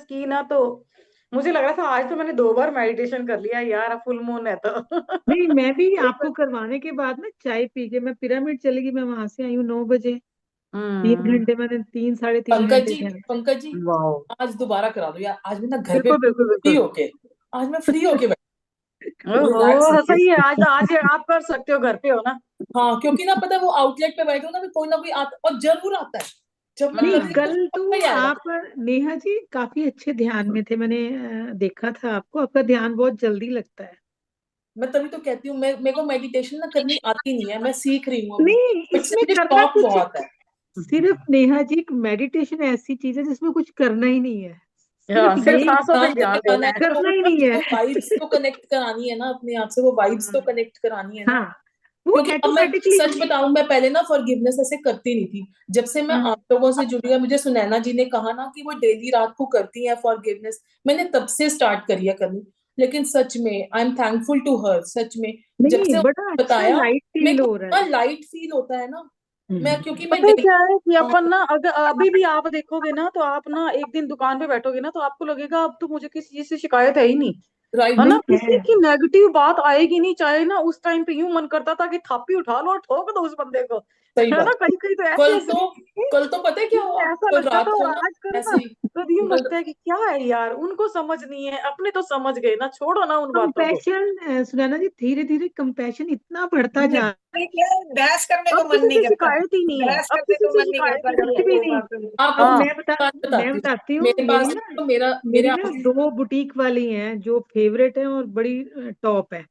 की ना, तो मुझे लग रहा था आज तो मैंने 2 बार मेडिटेशन कर लिया यार, फुल मून है तो। नहीं, मैं भी एक आपको करवाने के बाद ना चाय पी के मैं पिरामिड चली गई। मैं वहां से आई हूँ 9 बजे। तीन हम्म। घंटे मैंने तीन साढ़े तीन पंकज घंटे जी, ध्यान। पंकज जी, वाह। आज दोबारा करा दो यार। आज मैं ना घर पे बिल्कुल बिल्कुल फ्री बिल्कुल। होके, आज मैं फ्री होके रिलैक्स ओहो, होके। सही है, आज आज आप कर सकते हो, घर पे हो ना। हाँ, क्योंकि ना पता है वो आउटलेट पे बैठे हो ना, कोई ना कोई आता और जरूर आता है। जब मैं नहीं, कर रही हम्म। हूँ कल तो पक्का तो ही आएगा। आप नेहा जी काफी अच्छे ध्यान में थे। मैंने देखा था आपको, आपका ध्यान बहुत जल्दी लगता है। मैं तभी तो कहती हूँ, मैं मेरे को मेडिटेशन ना करनी आती नहीं है, मैं सीख रही हूँ अभी। नहीं, बट से इसमें मुझे करना शौक कुछ, बहुत है। सिर्फ नेहा जी मेडिटेशन ऐसी चीज है जिसमें कुछ करना ही नहीं है। सिर्फ हाँ, सिर्फ यही सांसों पे ध्यान ही तो ध्यान लगाना देना है है। ना, करना ही नहीं वो है। वाइब्स तो कनेक्ट करानी है ना अपने आप से, वो वाइब्स तो हम्म। कनेक्ट करानी है ना। हाँ, वो क्योंकि अब मैं ऑटोमेटिकली। सच बताऊं, मैं पहले ना फॉरगिवनेस ऐसे करती नहीं थी। जब से मैं आप लोगों से जुड़ी है, मुझे सुनैना जी ने कहा ना कि वो डेली रात को करती है फॉरगिवनेस, मैंने तब से स्टार्ट करी है करनी। लेकिन सच में I am thankful to her, सच में। जब नहीं, से बड़ा उन्होंने अच्छा बताया, लाइट मेरे फील को हो रहा है। इतना लाइट फील होता है ना। मैं, क्योंकि मैं पता है डेली क्या है कि अपन ना, अगर अभी भी आप देखोगे ना, तो आप ना एक दिन दुकान पे बैठोगे ना, तो आपको लगेगा अब तो मुझे किसी चीज से शिकायत है ही नहीं। राइट। है ना, नहीं किसी है। की नेगेटिव बात आएगी नहीं, चाहे ना उस टाइम पे यूं मन करता था कि थापी उठा लो और ठोक दो उस बंदे को। सही है बात। ना, कहीं कहीं तो ऐसे कल ऐसे तो दिन थे कल तो पता है क्या हुआ? जिसमें ऐसा कल लगता था, रात को और ना आज करो ऐसे ना ही तो यूं कल लगता है कि क्या है यार, उनको समझ नहीं है, अपने तो समझ गए ना, छोड़ो ना उन बातों को। कंपैशन, सुनैना जी, धीरे धीरे कंपैशन इतना बढ़ता जा रहा ठीक है, बहस करने अब को मन किसी नहीं से करता। शिकायत ही नहीं है, बहस अब करने किसी को से मन नहीं शिकायत करता ही जब नहीं है। है। भी वो नहीं। बात होती आपको अब हाँ। मैं बताती हूँ। बताती हूँ, मेरे मेरी पास ना तो मेरा मेरे मेरी ना दो बुटीक वाली हैं जो फेवरेट है और बड़ी टॉप है।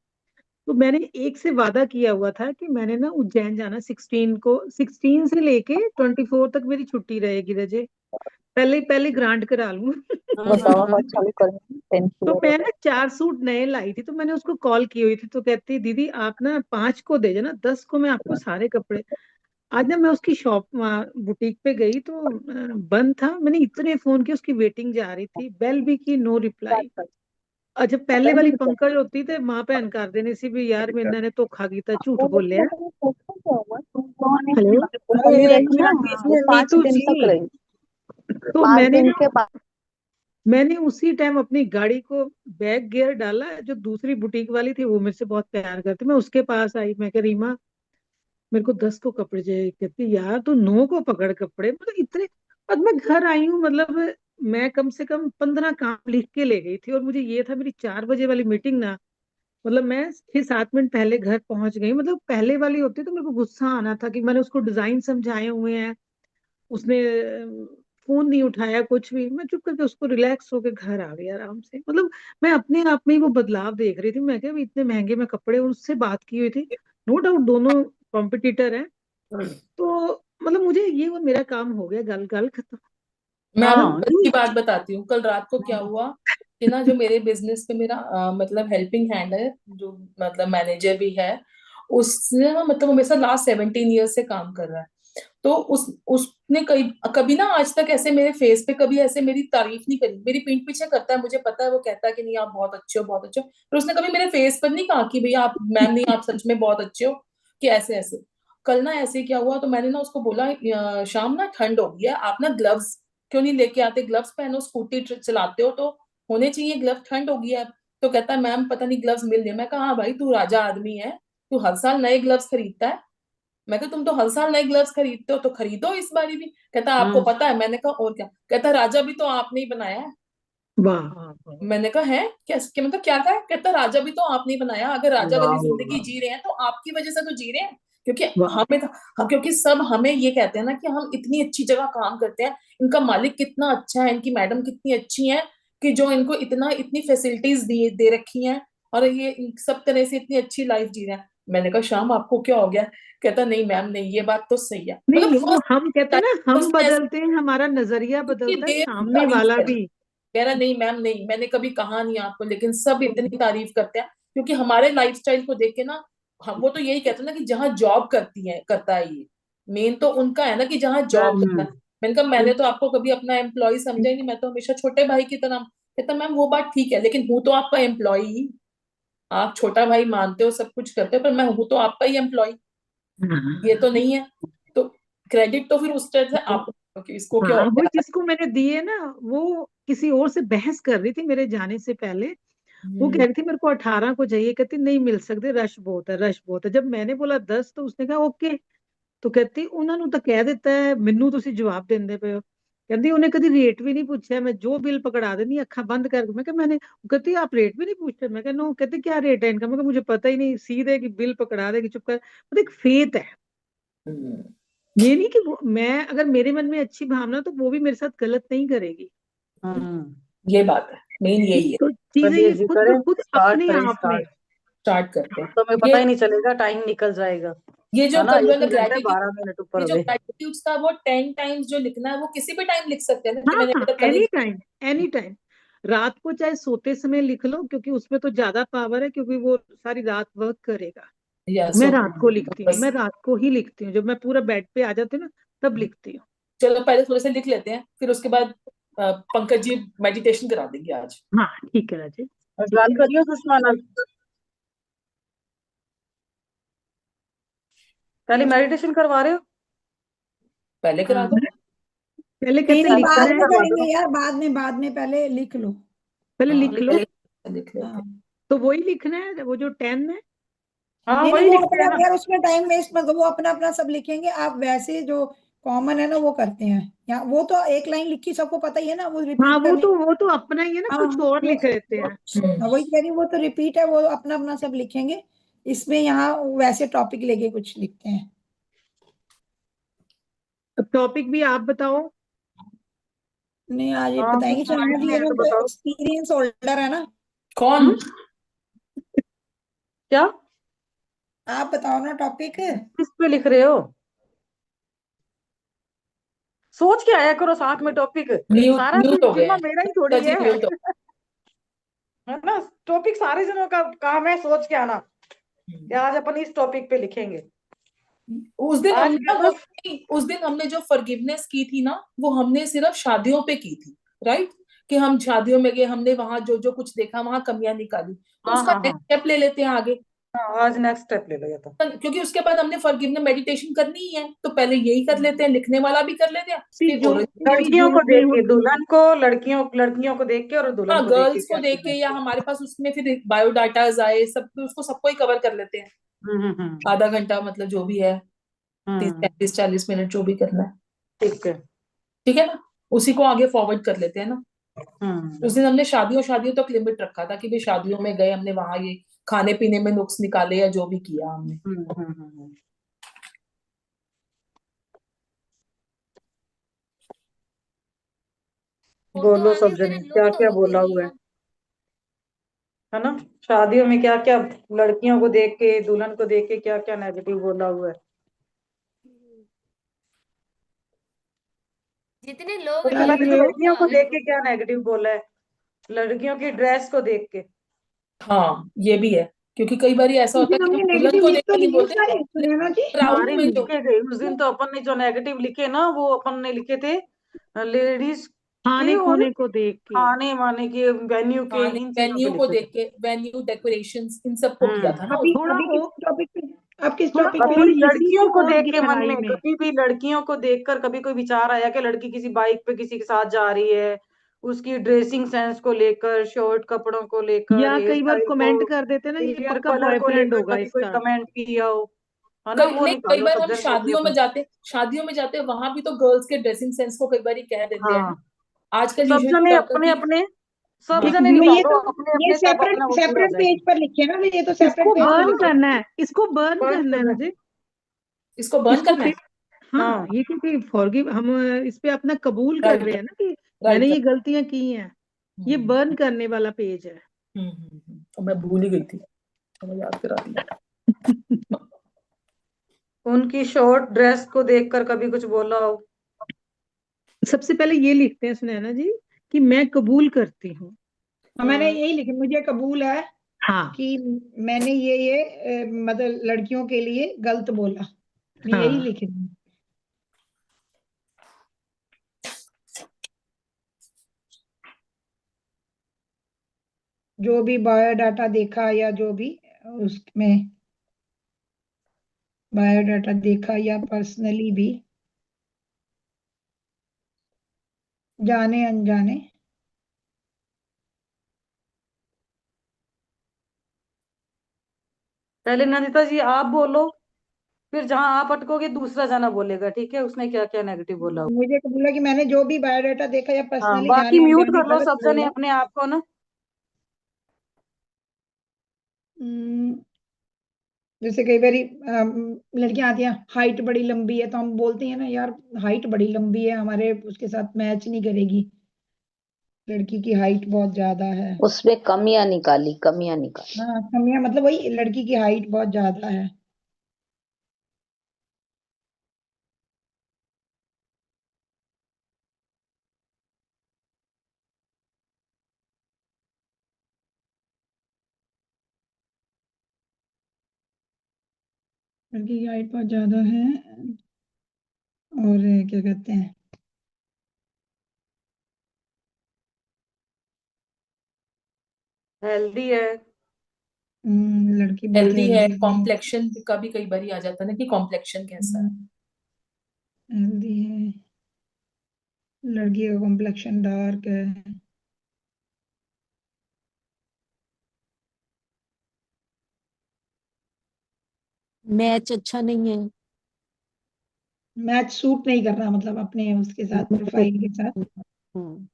तो मैंने एक से वादा किया हुआ था कि मैंने ना उज्जैन जाना 16 से लेके 24 तक मेरी छुट्टी रहेगी रजे। पहले पहले ग्रांट करा लूं। बताओ, बात चालू करें, तो पेन मैं ना 4 सूट नए लाई थी, तो मैंने उसको कॉल की हुई थी, तो कहती दीदी आप ना 5 को दे देना, 10 को मैं आपको सारे कपड़े। आज ना मैं उसकी शॉप बुटीक पे गई तो बंद था। मैंने इतने फोन किए, उसकी वेटिंग जा रही थी, बेल भी की, नो रिप्लाई। अच्छा, पहले वाली पंकज होती थे माँ भैन कर देनी सी भी यार मैंने ने धोखा किया, झूठ बोलिया। हेलो। नीतू जी। तो मैंने उसी टाइम अपनी गाड़ी को बैक गियर डाला। जो दूसरी बुटीक वाली थी वो मेरे से बहुत प्यार करती, मैं उसके पास आई, मैं कह रीमा मेरे को 10 को कपड़े चाहिए। कहती यार तू 9 को पकड़ कपड़े, मतलब इतने। और मैं घर आई हूँ, मतलब मैं कम से कम 15 काम लिख के ले गई थी, और मुझे ये था मेरी 4 बजे वाली मीटिंग ना, मतलब मैं 6-7 मिनट पहले घर पहुंच गई। मतलब पहले वाली होती तो मेरे को गुस्सा आना था कि मैंने उसको डिजाइन समझाए हुए हैं, उसने फोन नहीं उठाया, कुछ भी। मैं चुप करके उसको रिलैक्स होकर घर आ गई आराम से। मतलब मैं अपने आप में ही वो बदलाव देख रही थी। मैं क्या इतने महंगे में कपड़े, और उससे बात की हुई थी। नो डाउट दोनों कॉम्पिटिटर हैं, तो मतलब मुझे ये वो मेरा काम हो गया, गल गल खत्म। मैं आपको हाँ। कल की बात बताती हूँ। कल रात को क्या हुआ कि ना, जो मेरे बिजनेस पे मेरा मतलब हेल्पिंग हैंड है, जो मतलब मैनेजर भी है, उसने ना, मतलब वो मेरे साथ लास्ट 17 ईयर से काम कर रहा है। तो उसने कभी कभी ना आज तक ऐसे मेरे फेस पे कभी ऐसे मेरी तारीफ नहीं करी। मेरी पीठ पीछे करता है, मुझे पता है, वो कहता है कि नहीं आप बहुत अच्छे हो, बहुत अच्छे हो, पर उसने कभी मेरे फेस पर नहीं कहा कि भैया आप, मैम नहीं आप सच में बहुत अच्छे हो, कि ऐसे ऐसे। कल ना ऐसे क्या हुआ, तो मैंने ना उसको बोला, शाम ना ठंड हो गई है, आप ना ग्लव्स क्यों नहीं लेके आते, ग्लव्स पहनो, स्कूटी चलाते हो तो होने चाहिए ग्लव, ठंड होगी अब। तो कहता है मैम पता नहीं ग्लव्स मिल गए। मैं कहा हाँ भाई, तू राजा आदमी है, तू हर साल नए ग्लव्स खरीदता है। मैं कहा तुम तो हर साल नए ग्लव्स खरीदते हो, तो खरीदो इस बारी भी। कहता आपको हम्म। पता है। मैंने कहा और क्या। कहता राजा भी तो आपने ही बनाया है। वाह। मैंने कहा है क्या, मतलब क्या कहा है? कहता राजा भी तो आपने ही बनाया, अगर राजा वाली वाह जिंदगी वाह जी रहे हैं तो आपकी वजह से तो जी रहे हैं। क्योंकि वाह। हमें, क्योंकि सब हमें ये कहते हैं ना कि हम इतनी अच्छी जगह काम करते हैं, इनका मालिक कितना अच्छा है, इनकी मैडम कितनी अच्छी है, कि जो इनको इतना इतनी फैसिलिटीज दे रखी हैं, और ये सब तरह से इतनी अच्छी लाइफ जी रहे हैं। मैंने कहा शाम आपको क्या हो गया? कहता नहीं मैम नहीं, ये बात तो सही है। मतलब नहीं, वो फर्स्ट हम कहते हैं ना, हम उसने ऐसे बदलते हैं, हमारा नजरिया इतनी बदलता है, देर सामने तारीफ वाला करी। भी। कह रहा नहीं मैम नहीं, मैंने कभी कहा नहीं आपको, लेकिन सब इतनी तारीफ करते हैं क्योंकि हमारे लाइफस्टाइल को देख के ना, हम वो तो यही कहते हैं ना कि जहाँ जॉब करती है, करता है ये, मेन तो उनका है ना कि जहाँ जॉब करता हम्म। है। मैंने कहा मैंने तो आपको कभी अपना एम्प्लॉय समझा ही नहीं, मैं तो हमेशा छोटे भाई की तरह। कहता मैम वो बात ठीक है, लेकिन हूं तो आपका एम्प्लॉय ही। आप छोटा भाई मानते हो, सब कुछ करते हो, पर मैं हूं तो आपका ही एम्प्लॉय, ये तो नहीं है। तो क्रेडिट तो फिर उस तरह से आप ओके, इसको क्या हाँ, हो वो गया? जिसको मैंने दिए ना, वो किसी और से बहस कर रही थी मेरे जाने से पहले। वो कह हम्म, रही थी मेरे को 18 को चाहिए, कहती नहीं मिल सकते, रश बहुत है, रश बहुत है। जब मैंने बोला 10, तो उसने कहा ओके। तो कहती उन्होंने तो कह ਦਿੱਤਾ ਹੈ ਮੈਨੂੰ, ਤੁਸੀਂ ਜਵਾਬ ਦਿੰਦੇ ਪਏ ਹੋ। कहती उन्हें कभी रेट भी नहीं पूछा, मैं जो बिल पकड़ा देनी अखा बंद करके। मैं कहा मैंने, कहती आप रेट भी नहीं पूछते। मैं कहा नो। कहते क्या रेट है इनका। मैं कहा मुझे पता ही नहीं, सीधे कि बिल पकड़ा देगी, चुप कर। मतलब एक फेथ है। हम्म, ये नहीं कि मैं अगर मेरे मन में अच्छी भावना, तो वो भी मेरे साथ गलत नहीं करेगी। हम्म। ये बात है, मेन यही है। तो चीजें चलिए ये जी, खुद ब करें खुद स्टार्ट, अपने करें आप में। स्टार्ट। स्टार्ट करते हैं। तो हमें पता ये ही नहीं चलेगा, टाइम निकल जाएगा। ये जो है ना, कल एक वाला ही घंटे ग्रेटिट्यूड, 12 मिनट ऊपर ये हो जो गए। ग्रेटिट्यूड्स था वो 10 टाइम्स जो लिखना है वो किसी भी टाइम लिख सकते हैं ना, कि हाँ मैंने हाँ, अभी तक कल ही एनी लिखा टाइम, एनी टाइम। रात को चाहे सोते समय लिख लो, क्योंकि उसमें तो ज्यादा पावर है, क्योंकि वो सारी रात वर्क करेगा। है। या मैं सो रात को लिखती हूँ, बस, मैं रात को ही लिखती हूँ, जब मैं पूरा बेड पे आ जाती हूँ ना, तब लिखती हूँ। चलो पहले थोड़े से लिख लेते हैं, फिर उसके बाद पंकज जी मेडिटेशन करा देंगे आज। हाँ ठीक है राजेश, और ठीक गल है। करियो सुषमा नाल, पहले मेडिटेशन करवा रहे हो? पहले करा हाँ, दो। पहले नहीं कहते नहीं, लिखना बाद पहले में है। करवा करेंगे दो। यार, बाद में पहले लिख लो। पहले हाँ, लिख लो। पहले लिख लेते हाँ, हैं। तो वही लिखना है, वो जो 10 है। हाँ नहीं नहीं, वही वो लिखते अपना हैं ना। यार, उसमें टाइम वेस्ट मत करो, वो अपना अपना सब लिखेंगे। आप वैसे जो कॉमन है ना वो करते हैं। या वो तो एक लाइन लिखी, सबको पता ही है ना, वो हाँ, रिपीट वो करने। तो वो तो अपना ही है ना, हाँ, कुछ और लिख लेते हैं। वही कह रही हूँ, वो तो रिपीट है, वो अपना अपना सब लिखेंगे। इसमें यहाँ वैसे टॉपिक लेके कुछ लिखते हैं। अब टॉपिक भी आप बताओ। नहीं, आज ये हाँ बताएंगे, कुछ शर्मा माइंड जी में ये है ना तो तो बताओ। एक्सपीरियंस होल्डर है ना। कौन? हम्म। क्या? आप बताओ ना टॉपिक। किस पे लिख रहे हो? सोच के आया करो साथ में टॉपिक। म्यूट सारा म्यूट हो गए जिम्मा हैं, मेरा ही पंकज थोड़ी जी है। म्यूट हो। है ना, टॉपिक सारे जनों का काम है सोच के आना कि हम्म। आज अपन इस टॉपिक पे लिखेंगे। उस दिन आज हमने ना वो बस। उस दिन हमने जो फॉरगिवनेस की थी ना, वो हमने सिर्फ शादियों पे की थी, राइट? कि हम शादियों में गए, हमने वहां जो जो कुछ देखा वहां कमियां निकाली, तो हाँ उसका हाँ हाँ नेक्स्ट स्टेप ले लेते हैं आगे। हाँ, आज नेक्स्ट स्टेप ले लो ये तो। क्योंकि उसके बाद हमने फॉरगिवनेस मेडिटेशन करनी ही है, तो पहले यही कर लेते हैं, लिखने वाला भी कर लेते हैं, सी फिर जो ओरल भी हो मेरी लड़कियों जो को देख भी के होती है। दुल्हन को, लड़कियों लड़कियों को देख के और दुल्हन हाँ, को देख के गर्ल्स को क्या देख के, चीजें या होती हमारे पास उसमें फिर बायोडाटाज आए सब, उसको सबको ही कवर कर लेते हैं। है। हम्म। आधा घंटा मतलब जो भी है, तीस हम्म। पैंतीस 40 मिनट जो भी करना है। ठीक है। ठीक है ना? उसी को आगे फॉरवर्ड कर लेते हैं ना। हम्म उस दिन हमने शादियों शादियों तक लिमिट रखा था, कि भाई शादियों में गए, हमने वहां ये खाने पीने में नुक्स निकाले या जो भी किया हमने। हम्म। वो तो बोलो सब आगे फिर जने लोग क्या तो क्या होते बोला नहीं हुआ हो। है ना। शादियों में क्या क्या, लड़कियों को देख के दुल्हन को देख के क्या क्या नेगेटिव बोला हुआ है। जितने लोग सबसे नहीं पहले थे तो चलिए, वो तो लड़कियों को आगे देख के बढ़े। क्या नेगेटिव बोला है, लड़कियों की ड्रेस को देख के। हाँ, ये भी है, क्योंकि कई बार ऐसा उस होता दिन है कि हम हमने दुल्हन नेगेटिव को लिख देख तो के नहीं लिए बोलते, सारे, सुनैना जी। क्राउड सारे में जो। लिखे गए उस दिन तो अपन ने जो नेगेटिव लिखे ना, वो अपन ने लिखे थे लेडीज के खाने और खूने को देख के। खाने वाने के, वेन्यू के, खाने, इन चीजों पे वेन्यू को लिखे थे। देख के, वेन्यू डेकोरेशंस, इन सबको किया था ना उस अभी दिन। थोड़ा अभी ओ, किस टॉपिक पे, आप किस थोड़ा टॉपिक पे कभी हो? और इसी लड़कियों को को और देख के मन गहराई में, में। कभी भी लड़कियों को देखकर कभी कोई विचार आया कि लड़की किसी बाइक पे किसी के साथ जा रही है, उसकी ड्रेसिंग सेंस को लेकर, शॉर्ट कपड़ों को लेकर, या हेयर कई बार स्टाइल को, कमेंट कर देते ना, ये हेयर पक्का कलर को बॉयफ्रेंड लेकर होगा कभी कोई इसका। कमेंट किया हो। है ना, कई वो नहीं, कई निकालो बार हम सज्जन को अपने अपने। शादियों में जाते वहां भी तो गर्ल्स के ड्रेसिंग सेंस को कई बार कह देते हैं ना। हाँ, आजकल सब यूजुअली जने क्या होता है अपने कि, अपने, सब हाँ, जने ये निकालो तो, अपने ये अपने, तब सेपरेट अपना वो पूरा हो सेपरेट पेज जाएगा। पर लिखे ना, ये तो सेपरेट इसको पेज हाँ पर बर्न लिखे। हाँ, करना है, इसको बर्न बंद करना है करना है। मुझे। इसको बर्न इसको करना पे, है। हाँ, हाँ। ये क्योंकि फॉरगिव हम इस पे अपना कबूल कर राइट रहे हैं ना कि मैंने राइट ये राइट। गलतियां की हैं। ये बर्न करने वाला पेज है। तो मैं भूल ही गई थी, तो मैं याद करा दी। उनकी शॉर्ट ड्रेस को देखकर कभी कुछ बोला हो। सबसे पहले ये लिखते हैं सुनैना जी, कि मैं कबूल करती हूँ। मैंने हम्म यही लिखे, मुझे कबूल है हाँ कि मैंने ये मतलब लड़कियों के लिए गलत बोला। मैं यही हाँ। लिख रही हूँ। जो भी बायोडाटा देखा या जो भी उसमें बायोडाटा देखा या पर्सनली भी जाने अनजाने। पहले नंदिता जी आप बोलो, फिर जहां आप अटकोगे दूसरा जना बोलेगा, ठीक है? उसने क्या क्या नेगेटिव बोला हो। मुझे तो बोला कि मैंने जो भी बायोडाटा देखा या हाँ, पर्सनली बाकी जाने म्यूट अनजाने कर लो गलत सब जने बोला। अपने आप को ना। हम्म, जैसे कई बारी लड़कियां आती हैं, हाइट बड़ी लंबी है, तो हम बोलते हैं ना यार हाइट बड़ी लंबी है, हमारे उसके साथ मैच नहीं करेगी, लड़की की हाइट बहुत ज्यादा है। उसमें कमियां निकाली। हाँ कमियां मतलब वही, लड़की की हाइट बहुत ज्यादा है। लड़की की हाइट बहुत ज्यादा है, और क्या कहते हैं, हेल्दी है। लड़की बहुत हेल्दी है, हेल्दी है। कॉम्प्लेक्शन का भी कई बार आ जाता है ना कि कॉम्प्लेक्शन कैसा है। हेल्दी है, लड़की का कॉम्प्लेक्शन डार्क है। मैच अच्छा नहीं है। मैच सूट नहीं कर रहा, मतलब अपने उसके साथ, प्रोफाइल के साथ। हम्म।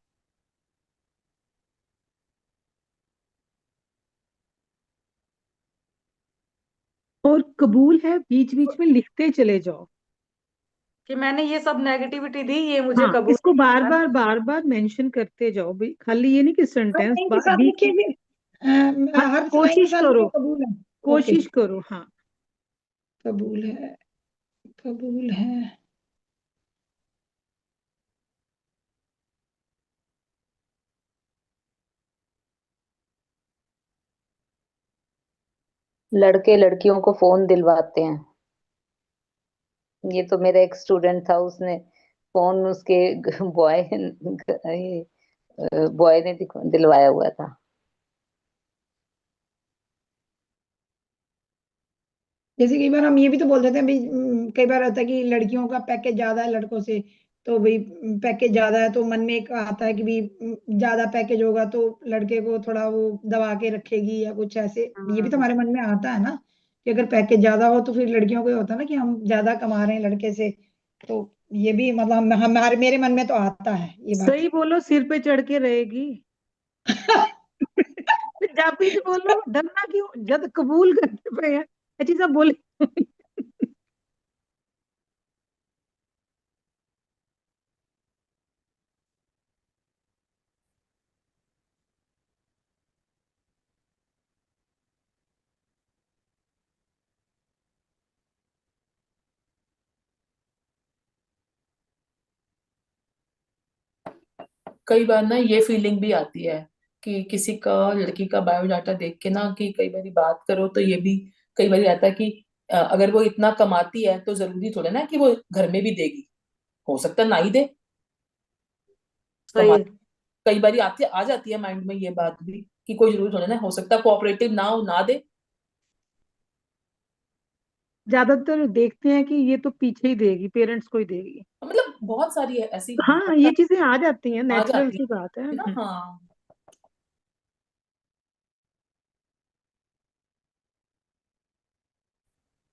और कबूल है, बीच बीच में लिखते चले जाओ। कि मैंने ये सब नेगेटिविटी दी, ये मुझे हाँ, कबूल इसको है ना। बार बार मेंशन करते जाओ भाई, खाली ये नहीं कि हर सेंटेंस लाइन के साथ बीच लिखे में। फिर, हाँ, हर लाइन के कोशिश साथ लिखे करो, कबूल है। ओके, कोशिश करो, हाँ। कबूल है, कबूल है। लड़के लड़कियों को फोन दिलवाते हैं। ये तो मेरा एक स्टूडेंट था, उसने फोन उसके बॉय बॉय ने दिलवाया हुआ था। जैसे कई बार हम ये भी तो बोल देते हैं भाई, कई बार होता है कि लड़कियों का पैकेज ज्यादा है लड़कों से, तो भाई पैकेज ज्यादा है तो मन में एक आता है कि भाई ज्यादा पैकेज होगा तो लड़के को थोड़ा वो दबा के रखेगी या कुछ ऐसे। ये भी तो हमारे मन में आता है ना कि अगर पैकेज ज्यादा हो तो फिर लड़कियों को ये होता है ना कि हम ज्यादा कमा रहे हैं लड़के से। तो ये भी मतलब हमारे मेरे मन में तो आता है ये बात। सही बोलो, सिर पे चढ़ के रहेगी। पंजाबी च बोलो, डरना क्यों जब कबूल करते पे हैं, अच्छी सब बोले। कई बार ना ये फीलिंग भी आती है कि किसी का, लड़की का बायोडाटा देख के ना, कि कई बार बात करो तो ये भी कई बार आता है कि अगर वो इतना कमाती है तो जरूरी थोड़ा ना कि वो घर में भी देगी। हो सकता है ना ही दे, कमा। सही। कई बार आती आ जाती है माइंड में ये बात भी कि कोई जरूरी थोड़ा ना, हो सकता है कोऑपरेटिव ना हो, ना दे। ज्यादातर देखते हैं कि ये तो पीछे ही देगी, पेरेंट्स को ही देगी। मतलब बहुत सारी है ऐसी, हाँ, ये चीजें आ जाती हैं, आ नेचुरल जाती सी बात है। है ना। हाँ,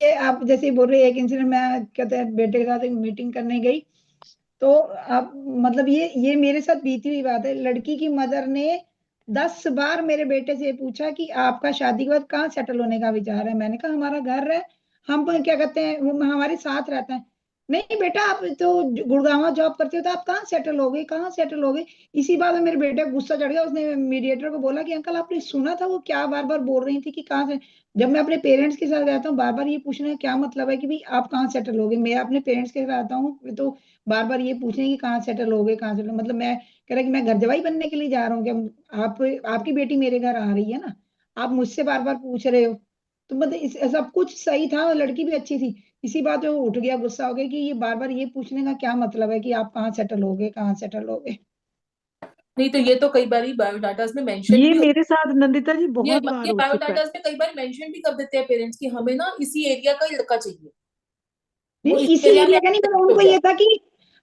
ये आप जैसे ही बोल रहे हैं, एक इंसिडेंट मैं कहते हैं बेटे के साथ एक मीटिंग करने गई, तो आप मतलब ये मेरे साथ बीती हुई बात है। लड़की की मदर ने 10 बार मेरे बेटे से पूछा कि आपका शादी के बाद कहाँ सेटल होने का विचार है। मैंने कहा हमारा घर है, हम क्या कहते हैं वो हमारे साथ रहता है। नहीं बेटा आप तो गुड़गांव जॉब करते हो तो आप कहाँ सेटल हो गए, कहाँ सेटल हो गए। इसी बात में मेरे बेटे को गुस्सा चढ़ गया, उसने मीडिएटर को बोला कि अंकल आपने सुना था वो क्या बार बार बोल रही थी कि कहाँ से। जब मैं अपने पेरेंट्स के साथ रहता हूँ बार बार ये पूछने का क्या मतलब है कि भाई आप कहाँ सेटल हो गए। मैं अपने पेरेंट्स के साथ आता हूँ तो बार बार ये पूछने कि कहाँ सेटल हो गए, कहाँ सेटल, मतलब मैं कह रहा कि मैं घर जवाई बनने के लिए जा रहा हूँ क्या। आप आपकी बेटी मेरे घर आ रही है ना, आप मुझसे बार बार पूछ रहे हो। तो मतलब सब कुछ सही था और लड़की भी अच्छी थी। इसी बात पे वो उठ गया, गुस्सा हो गया कि ये बार बार ये पूछने का क्या मतलब है कि आप कहाँ सेटल हो गए, कहाँ सेटल हो गए। नहीं तो ये तो कई बार बायोडाटास में मेंशन ये भी, मेरे साथ नंदिता जी ये बहुत बार ये हो चुका है। बायोडाटास में कई बार मेंशन भी कर देते हैं पेरेंट्स की हमें ना इसी एरिया का ही लड़का चाहिए, वो नहीं इस इसी एरिया में एरिया का नहीं, मतलब हो उनको जाए। ये था कि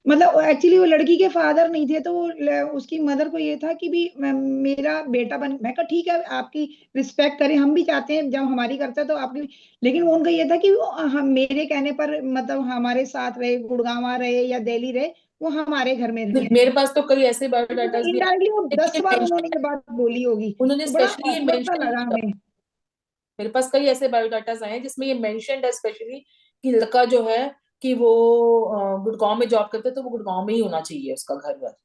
मतलब एक्चुअली वो लड़की के फादर नहीं थे, तो वो उसकी मदर को ये था कि भी मेरा बेटा बन, मैं कहा ठीक है आपकी रिस्पेक्ट करें, हम भी चाहते हैं जब हमारी करता है तो आपकी, लेकिन वो उनका ये था कि वो हम मेरे कहने पर मतलब हमारे साथ रहे, गुड़गांव रहे या दिल्ली रहे, वो हमारे घर में रहे। मेरे पास तो कई ऐसे बायोडाटास भी आए इनडायरेक्टली वो हैं, 10 ये बार उन्होंने मेंशन ये बात बोली होगी, उन्होंने तो बड़ा स्पेशली ये ऑकवर्ड सा मेंशन लगा किया। हमें। मेरे पास कई ऐसे बायोडाटास आए हैं जिसमें ये मेंशन्ड है स्पेशली कि लड़का जो है कि वो गुड़गांव में जॉब करता है, तो वो गुड़गांव में ही होना चाहिए उसका घर वर,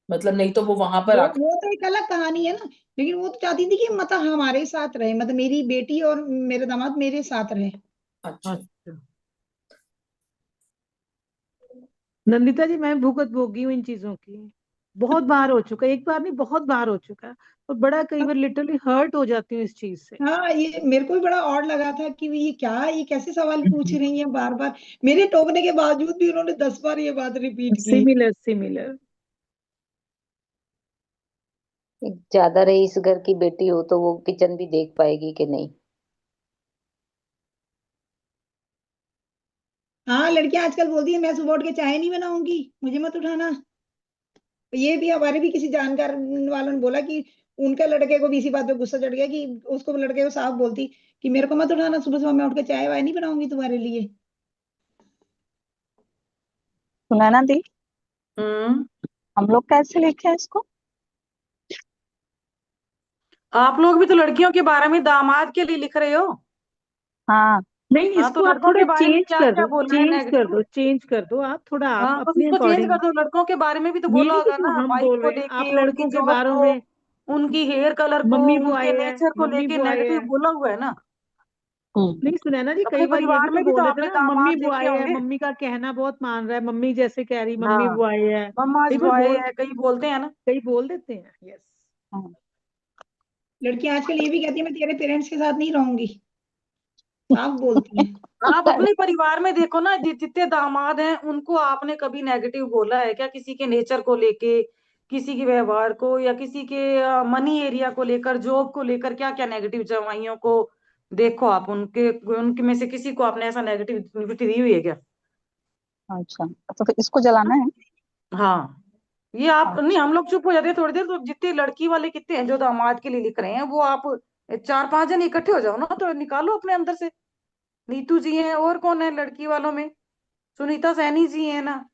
मतलब नहीं तो वो वहां पर आकर। वो तो एक अलग कहानी है ना, लेकिन वो तो चाहती थी कि मतलब हमारे साथ रहे, मतलब मेरी बेटी और मेरे दामाद मेरे साथ रहे। अच्छा। अच्छा। नंदिता जी, मैं भुगत भोगी हूँ इन चीजों की। बहुत बार हो चुका है, एक बार नहीं बहुत बार हो चुका है। और बड़ा कई बार लिटरली हर्ट हो जाती हूँ इस चीज से। हाँ, ये मेरे को भी बड़ा ऑड लगा था कि ये क्या है, ये कैसे सवाल पूछ रही हैं बार बार, मेरे टोकने के बावजूद भी उन्होंने 10 बार ये बात रिपीट की। Similar similar. ज्यादा रईस घर की बेटी हो तो वो किचन भी देख पाएगी कि नहीं। हाँ, लड़कियां आजकल बोलती है मैं सुबह उठ के चाय नहीं बनाऊंगी, मुझे मत उठाना। ये भी हमारे भी किसी जानकार वालों ने बोला कि उनके लड़के को भी इसी बात पे गुस्सा चढ़ गया कि उसको लड़के को साफ बोलती कि मेरे को मत उठाना, सुबह सुबह मैं उठ के चाय वाय नहीं बनाऊंगी तुम्हारे लिए। सुनैना दी, हम्म। हम लोग कैसे लिखे हैं इसको? आप लोग भी तो लड़कियों के बारे में दामाद के लिए लिख रहे हो। हाँ, नहीं, हाँ, तो इसको आप लड़कों थोड़ा के बारे में चेंज क्या कर क्या दो, बोला है चेंज कर नेगेटिव। दो, चेंज कर दो आप थोड़ा, आप हाँ, तो अपने इसको चेंज कर अकॉर्डिंग। दो, लड़कों के बारे में भी तो ये बोला नहीं कि होगा जो ना, हम बाइक बोल को रहे हैं, आप लेके, उनकी लड़कों के जॉब बारे को, में। उनकी हेयर कलर को, मम्मी वो उनके आए हैं, नेचर को मम्मी लेके वो आए नेगेटिव हैं। बोला हुआ है ना। नहीं सुनैना जी, अपने कई बार ये भी परिवार तो में भी तो बोल देते आपने ना, मम्मी दामाद वो देखे आए हैं, होंगे। मम्मी का कहना बहुत मान रहा है, मम्मी जैसे कह रही मम्मी हाँ, वो आए हैं। मम्मा कई बार बॉय बोल, है, कई बोलते हैं ना। कई बोल देते हैं, यस। हाँ। लड़कियां आजकल ये भी कहती है मैं तेरे पेरेंट्स के साथ नहीं रहूंगी, साफ बोलती हैं। आप अपने परिवार में देखो ना, जितने दामाद हैं उनको आपने कभी नेगेटिव बोला है क्या, किसी के नेचर को लेके, किसी के व्यवहार को, या किसी के मनी एरिया को लेकर, जॉब को लेकर, क्या क्या नेगेटिव जवाइयों को देखो आप, उनके उनके में से किसी को आपने ऐसा नेगेटिविटी दी हुई है क्या। अच्छा, तो फिर इसको जलाना है? हाँ, ये आप हाँ। नहीं, हम लोग चुप हो जाते हैं थोड़ी देर, तो जितने लड़की वाले कितने हैं जो दामाद के लिए लिख रहे हैं, वो आप 4-5 जन इकट्ठे हो जाओ ना, तो निकालो अपने अंदर से। नीतू जी हैं, और कौन है लड़की वालों में, सुनीता सैनी जी है ना,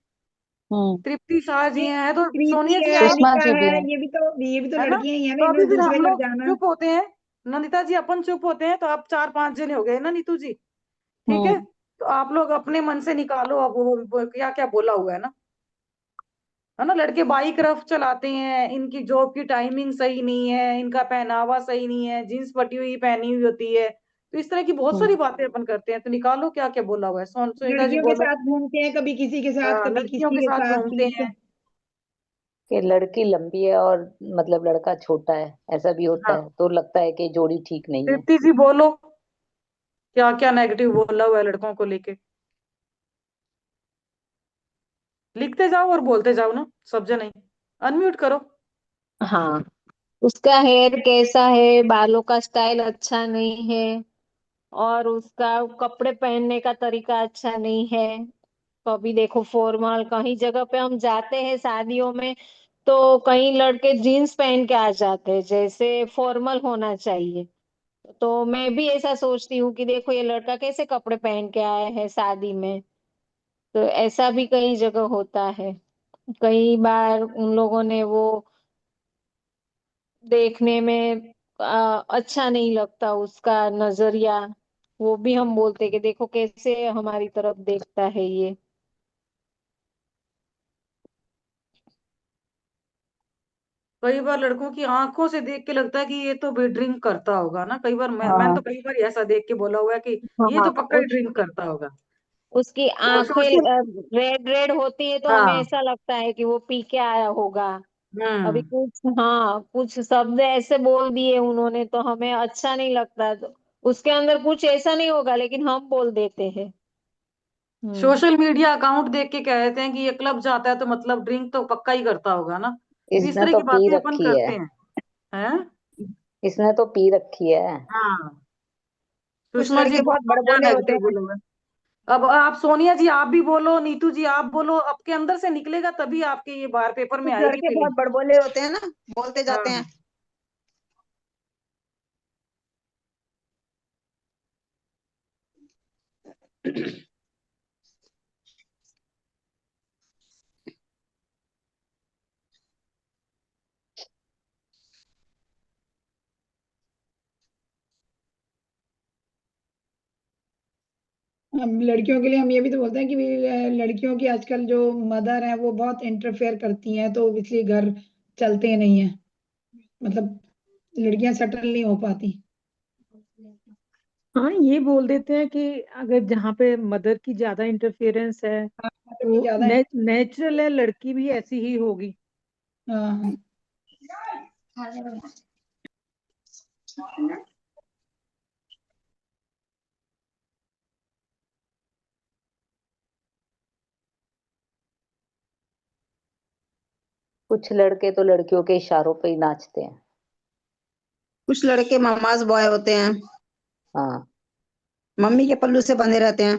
हम्म। तृप्ति शाह जी ये हैं, तो प्रीति सोनिया जी है, आएगी, सुषमा निका जी भी है, है। ये भी तो है ना। लड़कियां ही है ना, तो अभी इन्होंने फिर दूसरे हम घर लोग जाना। चुप होते हैं, नंदिता जी अपन चुप होते हैं, तो आप 4-5 जने हो गए ना नीतू जी, ठीक है। हम्म। तो आप लोग अपने मन से निकालो अब वो क्या क्या बोला हुआ है ना। लड़के बाइक रफ चलाते हैं, इनकी जॉब की टाइमिंग सही नहीं है, इनका पहनावा सही नहीं है, जींस फटी हुई पहनी हुई होती है, तो इस तरह की बहुत हम्म। सारी बातें अपन करते हैं, तो निकालो क्या क्या बोला हुआ है। सुनीता जी लड़कियों के बोलो। साथ घूमते हैं, कभी किसी के साथ, कभी लड़कियों किसी के के साथ साथ, घूमते ठीक है। हैं। कि लड़की लंबी है और मतलब लड़का छोटा है, ऐसा भी होता हाँ, है, तो लगता है कि जोड़ी ठीक नहीं है। तृप्ति जी बोलो, क्या क्या नेगेटिव बोला हुआ है लड़कों को लेके। लिखते जाओ और बोलते जाओ ना, सब जने अनम्यूट करो। हाँ, उसका हेयर कैसा है, बालों का स्टाइल अच्छा नहीं है, और उसका कपड़े पहनने का तरीका अच्छा नहीं है। कभी देखो फॉर्मल, कहीं जगह पे हम जाते हैं शादियों में, तो कई लड़के जीन्स पहन के आ जाते हैं, जैसे फॉर्मल होना चाहिए। तो मैं भी ऐसा सोचती हूँ कि देखो ये लड़का कैसे कपड़े पहन के आया है शादी में। तो ऐसा भी कई जगह होता है। कई बार उन लोगों ने वो देखने में अच्छा नहीं लगता उसका नजरिया, वो भी हम बोलते कि देखो कैसे हमारी तरफ देखता है ये। कई बार लड़कों की आंखों से देख के लगता है कि ये तो भी ड्रिंक करता होगा ना, कई बार मैंने हाँ। तो कई बार ऐसा देख के बोला हुआ है कि ये हाँ, तो पक्का ही ड्रिंक करता होगा। उसकी और आंखें सोशल। रेड रेड होती है, तो हमें हाँ। ऐसा लगता है कि वो पी के आया होगा। अभी हम्म। कुछ, हाँ, कुछ शब्द ऐसे बोल दिए उन्होंने तो हमें अच्छा नहीं लगता, तो उसके अंदर कुछ ऐसा नहीं होगा लेकिन हम बोल देते हैं। हम्म। सोशल मीडिया अकाउंट देख के कहते हैं कि ये क्लब जाता है तो मतलब ड्रिंक तो पक्का ही करता होगा ना, तो इस इसने तरह तो की पी बातें अपन रखी है। करते हैं। हैं। इसने तो पी रखी है। हाँ, कुछ सुषमा जी लड़के बहुत बोलो क्या बड़बोले होते नेगेटिव हैं, बोला हुआ है। अब आप सोनिया जी आप भी बोलो, नीतू जी आप बोलो, आपके अंदर से निकलेगा तभी आपके ये बाहर पेपर में कुछ आएगी लड़के बहुत फीलिंग। बड़बोले होते हैं ना, बोलते जाते हाँ। हैं। हम लड़कियों के लिए हम ये भी तो बोलते हैं कि भी लड़कियों की आजकल जो मदर है वो बहुत इंटरफेयर करती हैं, तो इसलिए घर चलते नहीं है, मतलब लड़कियां सेटल नहीं हो पाती। हाँ, ये बोल देते हैं कि अगर जहाँ पे मदर की ज्यादा इंटरफेरेंस है मदर की तो ज्यादा है। नेचुरल है, लड़की भी ऐसी ही होगी। हाँ। कुछ लड़के तो लड़कियों के इशारों पे ही नाचते हैं। कुछ लड़के ममाज बॉय होते हैं, हाँ। मम्मी के पल्लू से बंधे रहते हैं।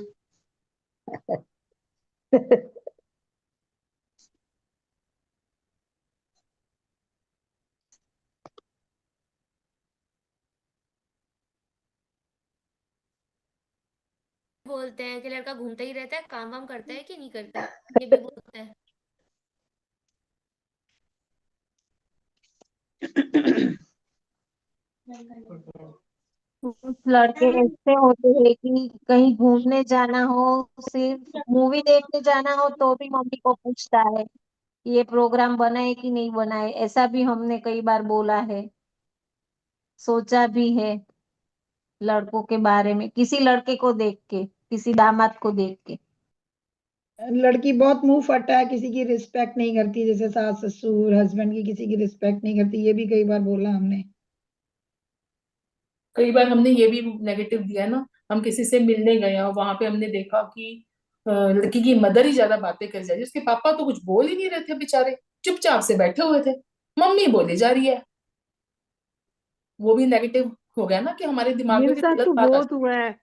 बोलते हैं कि लड़का घूमता ही रहता है, काम वाम करता है कि नहीं करता, ये भी बोलते हैं। कुछ लड़के ऐसे होते हैं कि कहीं घूमने जाना हो, सिर्फ मूवी देखने जाना हो तो भी मम्मी को पूछता है ये प्रोग्राम बनाए कि नहीं बनाए। ऐसा भी हमने कई बार बोला है, सोचा भी है लड़कों के बारे में, किसी लड़के को देख के, किसी दामाद को देख के। लड़की बहुत मुंह फटा है, किसी की रिस्पेक्ट नहीं करती, जैसे सास ससुर हस्बैंड की किसी की रिस्पेक्ट नहीं करती, ये भी कई बार बोला हमने। कई बार हमने ये भी नेगेटिव दिया ना, हम किसी से मिलने गए और वहां पे हमने देखा कि लड़की की मदर ही ज्यादा बातें कर जा रही है, उसके पापा तो कुछ बोल ही नहीं रहे थे बेचारे, चुपचाप से बैठे हुए थे, मम्मी बोली जा रही है। वो भी नेगेटिव हो गया ना कि हमारे दिमाग में मेरे भी साथ गलत तो बात आ बहुत जाती हुआ है। है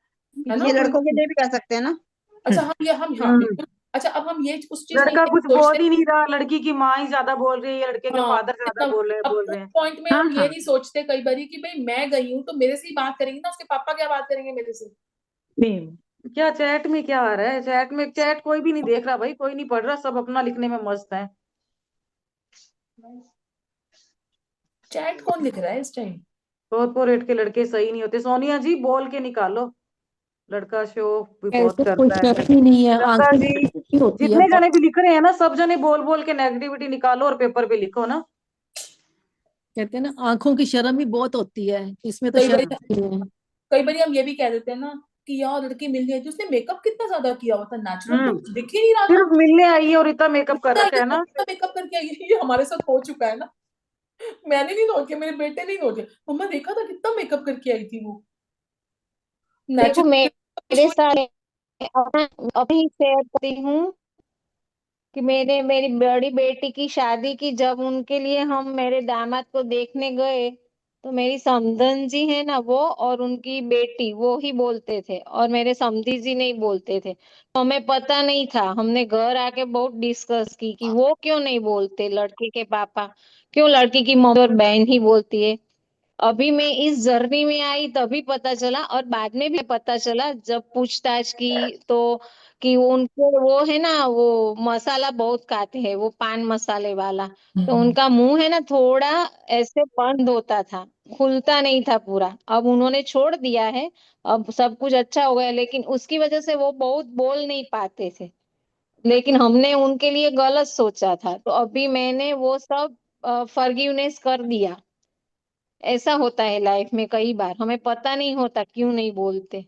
ना। ये पिछले लड़कों के कोई लिए भी कर सकते हैं ना। अच्छा हम हाँ हम्म, बिल्कुल। अच्छा अब हम ये उस चीज में लड़का ये कुछ सोचते बोल ही नहीं रहा, लड़की की माँ ही ज्यादा बोल रही है, लड़के के हाँ फादर ज्यादा इतना, अब बोल उस रहे हैं। पॉइंट में हाँ हम ये हाँ, नहीं सोचते कई बारी कि भाई मैं गई हूँ तो मेरे से ही बात करेंगे ना, उसके पापा क्या बात करेंगे मेरे से। सेम। क्या चैट में क्या आ रहा है, चैट में चैट कोई भी नहीं देख रहा भाई, कोई नहीं पढ़ रहा, सब अपना लिखने में मस्त है। चैट कौन लिख रहा है इस टाइम। कॉर्पोरेट के लड़के सही नहीं होते, सोनिया जी बोल के निकालो। लड़का शो भी बहुत ऐसे कोई करता है। शक ही नहीं है, गंगा आंखें जी की होती है जितने बहुत। जने भी लिख रहे हैं ना, सब जने बोल बोल के नेगेटिविटी निकालो और पेपर पे लिखो ना। कहते हैं ना, आंखों की शर्म ही बहुत होती है, इसमें तो कई बार शर्म नहीं है। कई बार हम ये भी कह देते हैं ना कि यार लड़की मिल गई थी, उसने मेकअप कितना ज्यादा किया हुआ था, नेचुरल तो हम्म। कुछ दिख ही नहीं रहा था। सिर्फ मिलने आई है और इतना मेकअप कर इतना रखा है ना। इतना मेकअप करके आई है, ये हमारे साथ हो चुका है ना। मैंने नहीं नोट किया, मेरे बेटे नहीं नोट किया, मम्मा देखा था कितना मेकअप करके आई थी वो, देखो नेचुरल मेरे साथ अभी शेयर करती हूँ कि मेरी बड़ी बेटी की शादी की, जब उनके लिए हम मेरे दामाद को देखने गए तो मेरी समधन जी है ना वो और उनकी बेटी वो ही बोलते थे और मेरे समधी जी नहीं बोलते थे। तो हमें पता नहीं था, हमने घर आके बहुत डिस्कस की कि वो क्यों नहीं बोलते, लड़के के पापा क्यों लड़की की मम्मी और बहन ही बोलती है। अभी मैं इस जर्नी में आई तभी पता चला, और बाद में भी पता चला जब पूछताछ की तो, कि उनको वो है ना वो मसाला बहुत खाते हैं, वो पान मसाले वाला, तो उनका मुंह है ना थोड़ा ऐसे बंद होता था, खुलता नहीं था पूरा। अब उन्होंने छोड़ दिया है, अब सब कुछ अच्छा हो गया, लेकिन उसकी वजह से वो बहुत बोल नहीं पाते थे। लेकिन हमने उनके लिए गलत सोचा था, तो अभी मैंने वो सब फॉरगिवनेस कर दिया। ऐसा होता है लाइफ में, कई बार हमें पता नहीं होता क्यों नहीं बोलते।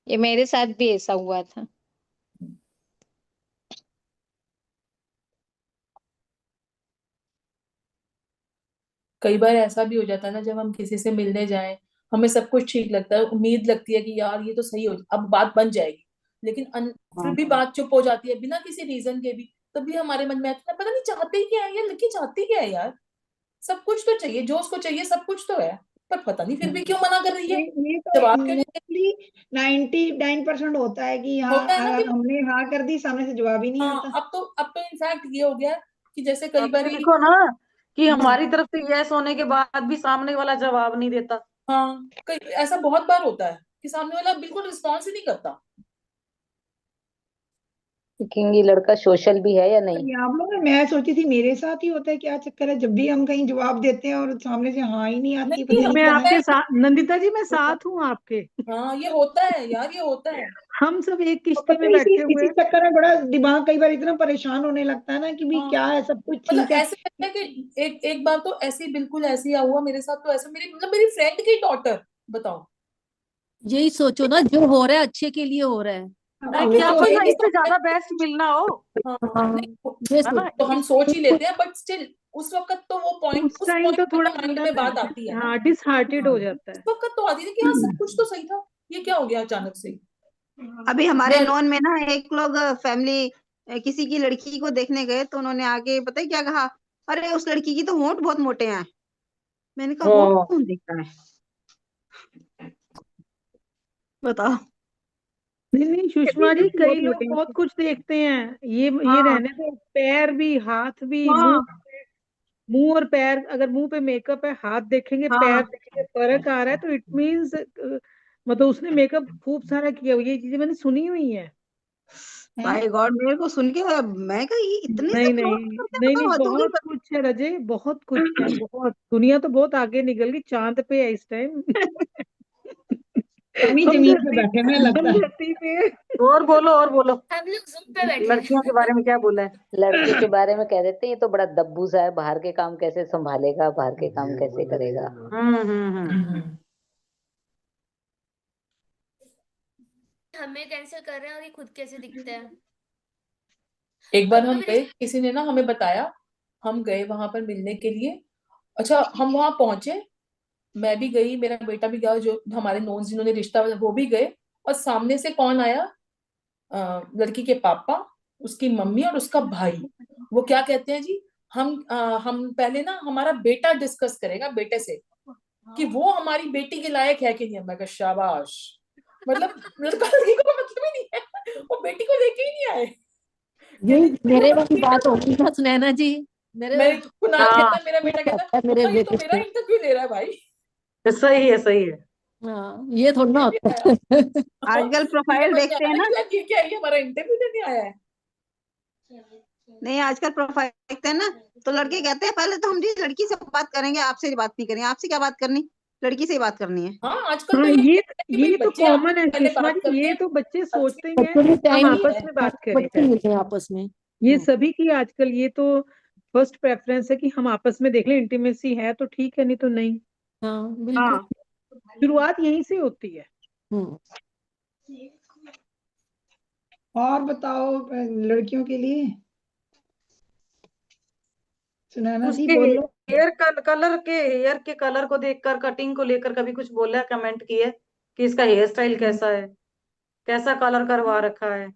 ये मेरे साथ भी ऐसा हुआ था। कई बार ऐसा भी हो जाता है ना, जब हम किसी से मिलने जाएं, हमें सब कुछ ठीक लगता है, उम्मीद लगती है कि यार ये तो सही हो अब बात बन जाएगी, लेकिन फिर भी बात चुप हो जाती है बिना किसी रीजन के भी। तभी हमारे मन में आता है पता नहीं चाहते ही क्या है, ये लड़की चाहती क्या है यार, सब कुछ तो चाहिए जो उसको चाहिए, सब कुछ तो है, पर पता नहीं फिर भी क्यों मना कर रही है, ये तो जवाब क्यों नहीं मोस्टली 99% होता है कि हाँ, होता है ना अगर कि हमने हाँ कर दी, सामने से जवाब ही नहीं हाँ। आता। अब तो इनफैक्ट ये हो गया है कि जैसे कई अब बार तो देखो ना कि हम्म, हमारी तरफ से यस होने के बाद भी सामने वाला जवाब नहीं देता। हाँ कई ऐसा बहुत बार होता है कि सामने वाला बिल्कुल रिस्पॉन्स ही नहीं करता। देखेंगे लड़का सोशल भी है या नहीं। ये आप लोग, मैं सोची थी मेरे साथ ही होता है, क्या चक्कर है, जब भी हम कहीं जवाब देते हैं और सामने से हाँ ही नहीं आती, नहीं पता नहीं मैं क्या है। आपके साथ, नंदिता जी मैं साथ हूँ आपके। हाँ ये होता है यार, ये होता है। हम सब एक और किश्ती पता में है, इसी बैठे हुए इसी हैं। चक्कर में बड़ा दिमाग कई बार इतना परेशान होने लगता है ना कि भी हाँ क्या है, सब कुछ मतलब ठीक है। ऐसे लगता है कि एक एक बार तो ऐसे ही बिल्कुल ऐसे ही हुआ मेरे साथ। तो ऐसे मेरी फ्रेंड की डॉटर, बताओ। यही सोचो ना, जो हो रहा है अच्छे के लिए हो रहा है। हाँ वो क्या तो पता है। इससे ज्यादा बेस्ट मिलना हो। हाँ हाँ, नहीं ये है ना। तो हम इस सोच ही लेते हैं, बट स्टिल उस वक्त तो वो पॉइंट, उस उस टाइम पॉइंट तो पे थोड़ा तो माइंड बंदा में ना बात आती है ना। डिसहार्टेड हो जाता उस है। वक्त तो आती है कि हाँ सब कुछ तो सही था, ये क्या हो गया अचानक से। अभी हमारे मैं नॉन में ना एक लोग फैमिली किसी की लड़की को देखने गए, तो उन्होंने आगे पता है क्या कहा, अरे उस लड़की की तो होंठ बहुत मोटे हैं। मैंने कहा होंठ ओ, कौन देखता है, बताओ। नहीं नहीं सुषमा जी, बहुत कई लोग मोटे बहुत हैं। कुछ देखते हैं। ये हाँ रहने तो पैर भी, हाथ भी, मुंह। हाँ मुंह और पैर, अगर मुंह पे मेकअप है, हाथ देखेंगे, पैर हाँ। देखेंगे, फर्क आ रहा है तो इट मीन्स मतलब उसने मेकअप खूब सारा किया हुआ है। ये चीजें मैंने सुनी हुई है। बाय गॉड, मेरे को सुन के मैं कहा ये इतने नहीं से नहीं नोट करते हैं, नहीं नहीं, मतलब हद हो बहुत कुछ है रजे, बहुत कुछ है, बहुत। दुनिया तो बहुत आगे निकल गई, चांद पे है इस टाइम। हम ही हम जमीन पे धरती बैठे हुए हैं हम लगता है। धरती पे हैं। और बोलो और बोलो। हम लोग जूम पे बैठे लड़कियों के हैं। बारे में क्या बोला है। लड़के के बारे में कह देते हैं ये तो बड़ा दब्बू सा है, बाहर के काम कैसे संभालेगा, बाहर के काम कैसे करेगा। हम्म। हमें कैंसिल कर रहे हैं और ये खुद कैसे दिखता है। एक बार कभी हम कभी गए, किसी ने ना हमें बताया, हम गए वहां पर मिलने के लिए। अच्छा हम वहां पहुंचे, मैं भी गई, मेरा बेटा भी गया, जो हमारे नोन जिन्होंने रिश्ता वो भी गए। और सामने से कौन आया, लड़की के पापा, उसकी मम्मी और उसका भाई। वो क्या कहते हैं जी, हम पहले ना हमारा बेटा डिस्कस करेगा बेटे से कि वो हमारी बेटी के लायक है कि नहीं। मैं कहा शाबाश, मतलब लड़का लड़की को मतलब ही नहीं है, वो बेटी को लेके ही नहीं आए। यही कहते जी ये मेरे हमारी वाली बेटी बात को, होगी ना सुनैना जी। मेरे मैं कुणाल कहता हाँ, है, मेरा बेटा कहता है आता है मेरे मम्मा ये तो बेटे मेरा से। इंटरव्यू ले रहा है भाई। सही है सही है। हाँ, ये थोड़ा ना ये भी होता आया, है। हाँ, आजकल ये प्रोफाइल मन में देखते आया हैं ना ना। कि यार ये क्या है, ये हमारा इंटरव्यू लेने आया है। नहीं, आजकल प्रोफाइल देखते हैं ना, तो लड़के कहते हैं पहले तो हम जी लड़की से बात करेंगे, आपसे बात नहीं करेंगे, आपसे क्या बात करनी, लड़की से ही बात करनी है। हाँ आजकल हाँ, तो ये कहते हैं कि भाई ये तो बच्चे आपस कॉमन है में पहले सुषमा बात जी, करते ये हैं, तो बच्चे आपस सोचते ही हैं बच्चों के हम टाइम में आपस है। में बात करें बच्चे पहले। मिलते हैं आपस में। ये सभी की आजकल ये तो फर्स्ट प्रेफरेंस है कि हम आपस में देख लें, इंटीमेसी है तो ठीक है, नहीं तो नहीं। हाँ बिल्कुल। हाँ। शुरुआत यहीं से होती है। हम्म। और बताओ लड़कियों के लिए, सुनैना जी उसके बोलो। हेयर के कलर को देखकर, कटिंग को लेकर कभी कुछ बोला, कमेंट किए कि इसका हेयर स्टाइल कैसा है, कैसा कलर करवा रखा है।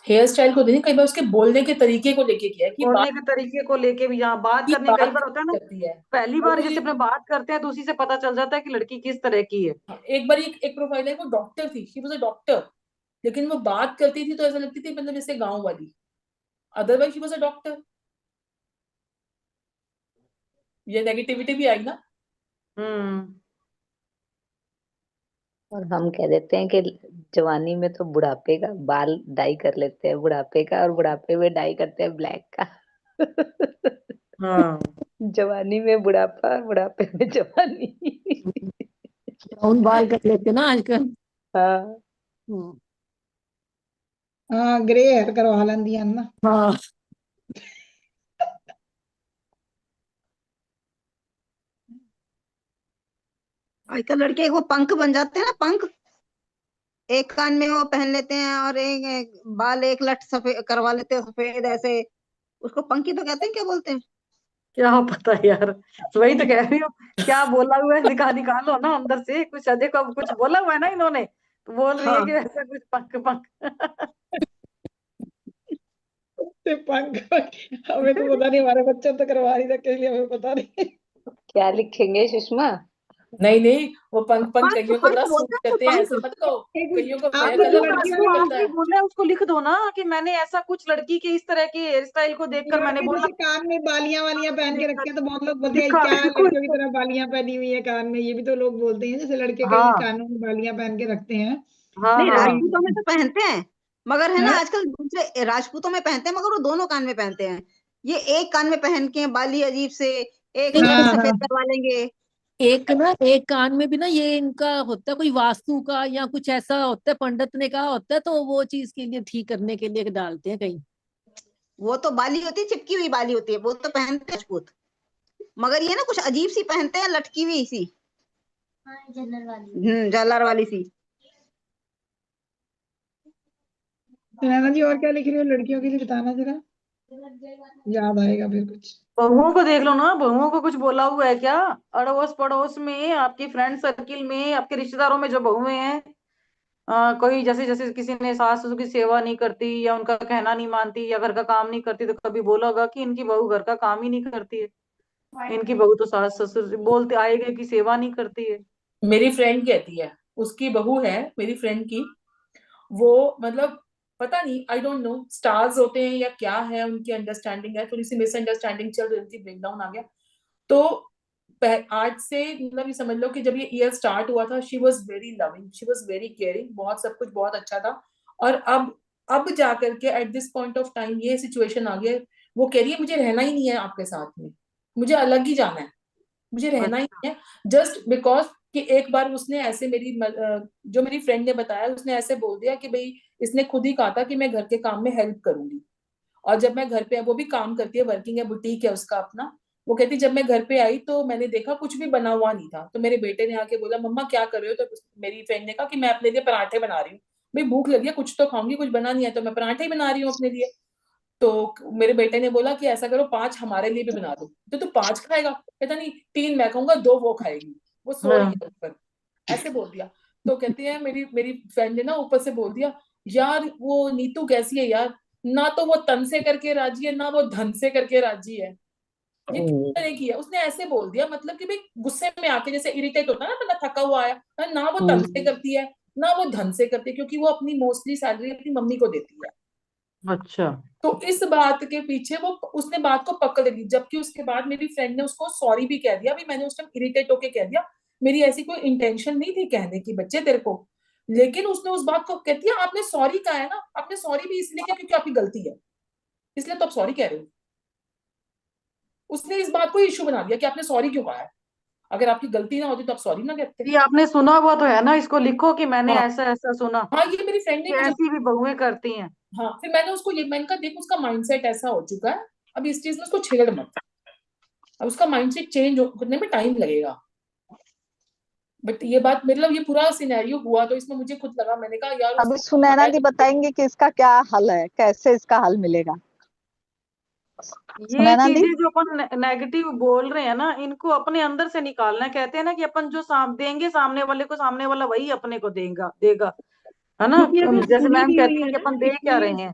हेयर स्टाइल को नहीं, कई बार उसके बोलने के तरीके को लेके किया है कि बोलने के तरीके को लेके भी, यहाँ बात करने, कई बात बार होता है ना, करती है। पहली और बार वो जैसे ये अपने बात करते हैं तो उसी से पता चल जाता है कि लड़की किस तरह की है। एक बार एक प्रोफाइल है, वो डॉक्टर थी, शी वाज अ डॉक्टर, लेकिन वो बात करती थी तो ऐसा लगती थी मतलब जैसे गांव वाली, otherwise she was a doctor. ये नेगेटिविटी भी आई ना। हम्म। और हम कह देते हैं कि जवानी में तो बुढ़ापे का बाल डाई कर लेते हैं बुढ़ापे का, और बुढ़ापे में डाई करते हैं ब्लैक का। हाँ। जवानी में बुढ़ापा और बुढ़ापे में जवानी। ब्राउन बाल कर लेते हैं ना आजकल। हाँ। हम्म। हाँ, ग्रे हेयर करवा लेंदी है ना। हाँ। आजकल लड़के वो पंख बन जाते हैं ना, पंख, एक कान में वो पहन लेते हैं और एक बाल एक लट सफेद करवा लेते हैं, सफेद ऐसे, उसको पंखी तो कहते हैं, क्या बोलते हैं। क्या पता यार, वही तो कह रही हूँ। क्या बोला हुआ है, निकालो ना अंदर से कुछ। देखो अब कुछ बोला हुआ है ना इन्होंने, तो बोल रही है हाँ। कि ऐसा कुछ पंख पंख। ते पंख, हमें तो पता नहीं, हमारे बच्चे तो करवा नहीं सके, इसलिए हमें पता नहीं। क्या लिखेंगे सुषमा। नहीं नहीं, वो पंख पंख पंख कईयों को बड़ा पंख सूट बोलते हैं उसको, करते हैं, ऐसे पंख। मत कहो। एक कईयों को आप नया लोग कलर बड़ा लड़कियों सूट तो के करता आपने है। बोला है उसको लिख दो ना कि मैंने ऐसा कुछ लड़की के इस तरह के हेयर स्टाइल को देखकर मैंने लड़के बोला। जैसे कान में बालियां वालियां पहन के रखते हैं तो बहुत लोग बोलते हैं लिखा क्या लिखो लड़कियों की इसको। तरह बालियां पहनी हुई है कान में, ये भी तो लोग बोलते हैं जैसे लड़के कई हाँ कानों में बालियां पहन के रखते हैं। हाँ नहीं, तो हाँ। राजपूतों में तो पहनते हैं, मगर है ना हाँ, आजकल दूसरे राजपूतों में पहनते हैं, मगर वो दोनों कान में पहनते हैं। ये एक कान में पहन के बाली अजीब से, एक एक उधर हाँ, सफेद हाँ। करवा लेंगे। एक ना एक कान में भी ना ये इनका होता है, कोई वास्तु का या कुछ ऐसा होता है, पंडित ने कहा होता है, तो वो चीज के लिए ठीक करने के लिए डालते हैं कहीं। वो तो बाली होती है, चिपकी हुई बाली होती है, वो तो पहनते हैं राजपूत। मगर ये ना कुछ अजीब सी पहनते हैं, लटकी हुई सी, झालर वाली सी। सुनैना जी और क्या लिख रही हो लड़कियों के लिए, बताना जरा, याद आएगा फिर कुछ। बहुओं को देख लो ना, बहुओं को कुछ बोला हुआ है क्या? अड़ोस पड़ोस में, आपकी फ्रेंड सर्किल में, आपके रिश्तेदारों में जो बहुएं हैं, कोई जैसे जैसे किसी ने सास ससुर की सेवा नहीं करती या उनका कहना नहीं मानती या घर का काम नहीं करती, तो कभी बोला होगा कि इनकी बहू घर का काम ही नहीं करती है, इनकी बहू तो सास ससुर बोलते आएगा कि सेवा नहीं करती है। मेरी फ्रेंड कहती है, उसकी बहू है मेरी फ्रेंड की, वो मतलब पता नहीं, आई डोंट नो स्टार्स होते हैं या क्या है उनकी अंडरस्टैंडिंग है, थोड़ी सी मिसअंडरस्टैंडिंग चल रही थी, ब्रेकडाउन आ गया। तो आज से मतलब ये समझ लो कि जब ये ईयर स्टार्ट हुआ था, she was very loving, she was very caring, बहुत सब कुछ बहुत अच्छा था। और अब जाकर के at this point of time ये सिचुएशन आ गया, वो कह रही है मुझे रहना ही नहीं है आपके साथ में, मुझे अलग ही जाना है, मुझे रहना ही अच्छा। नहीं है। जस्ट बिकॉज कि एक बार उसने ऐसे जो मेरी फ्रेंड ने बताया, उसने ऐसे बोल दिया कि भाई इसने खुद ही कहा था कि मैं घर के काम में हेल्प करूंगी। और जब मैं घर पे, वो भी काम करती है, वर्किंग है, बुटीक है उसका अपना। वो कहती जब मैं घर पे आई तो मैंने देखा कुछ भी बना हुआ नहीं था, तो मेरे बेटे ने आके बोला मम्मा क्या कर रहे हो, तो मेरी फ्रेंड ने कहा कि मैं अपने लिए पराठे बना रही हूँ। भाई भूख लगी है, कुछ तो खाऊंगी, कुछ बना नहीं है तो मैं पराठे ही बना रही हूँ अपने लिए। तो मेरे बेटे ने बोला कि ऐसा करो 5 हमारे लिए भी बना दो। तो तू 5 खाएगा? कहता नहीं 3 मैं खाऊंगा, 2 वो खाएगी, वो सो रही हाँ। है ऊपर। ऐसे बोल दिया। तो कहती है मेरी मेरी फ्रेंड ने ना ऊपर से बोल दिया, यार वो नीतू कैसी है यार, ना तो वो तन से करके राजी है, ना वो धन से करके राजी है। ये किस तरह की है? उसने ऐसे बोल दिया, मतलब कि भाई गुस्से में आके, जैसे इरिटेट होता है ना बंदा थका हुआ आया, ना वो तन से करती है ना वो धन से करती है, क्योंकि वो अपनी मोस्टली सैलरी अपनी मम्मी को देती है। अच्छा। तो इस बात के पीछे वो उसने बात को पकड़ ली, जबकि उसके बाद मेरी फ्रेंड ने उसको सॉरी भी कह दिया, भाई मैंने उस टाइम इरिटेट होके कह दिया, मेरी ऐसी कोई इंटेंशन नहीं थी कहने की बच्चे तेरे को। लेकिन उसने उस बात को कहती है आपने सॉरी कहा है ना, आपने सॉरी भी इसलिए किया क्योंकि आपकी गलती है, इसलिए तो आप सॉरी कह रहे हो। उसने इस बात को इशू बना दिया कि आपने सॉरी क्यों कहा है, अगर आपकी गलती ना होती तो आप सॉरी ना कहते। ये आपने सुना हुआ तो है ना, इसको लिखो कि मैंने हाँ ऐसा ऐसा सुना हाँ, ये मेरी फ्रेंड ने कि मुझे। ऐसी भी बहुएं करती हैं। हाँ फिर मैंने उसको ये, मैंने कहा देख उसका माइंडसेट ऐसा हो चुका है, अब इस चीज में उसको छेड़ मत, अब उसका माइंडसेट चेंज होने में टाइम लगेगा। बट ये बात मतलब ये पूरा सिनेरियो हुआ तो इसमें मुझे खुद लगा, मैंने कहा यार अभी उसने सुनैना बताया दी बताएंगे कि इसका क्या हल है, कैसे इसका हल मिलेगा। ये सुनैना दी। चीजें जो अपन नेगेटिव बोल रहे हैं ना, इनको अपने अंदर से निकालना है। कहते हैं ना कि अपन जो देंगे सामने वाले को, सामने वाला वही अपने को देगा देगा, है ना। क्योंकि अगर जैसे सुनी मैम भी हुई कहती है है कि ना, अपन दे क्या रहे इतनी हैं।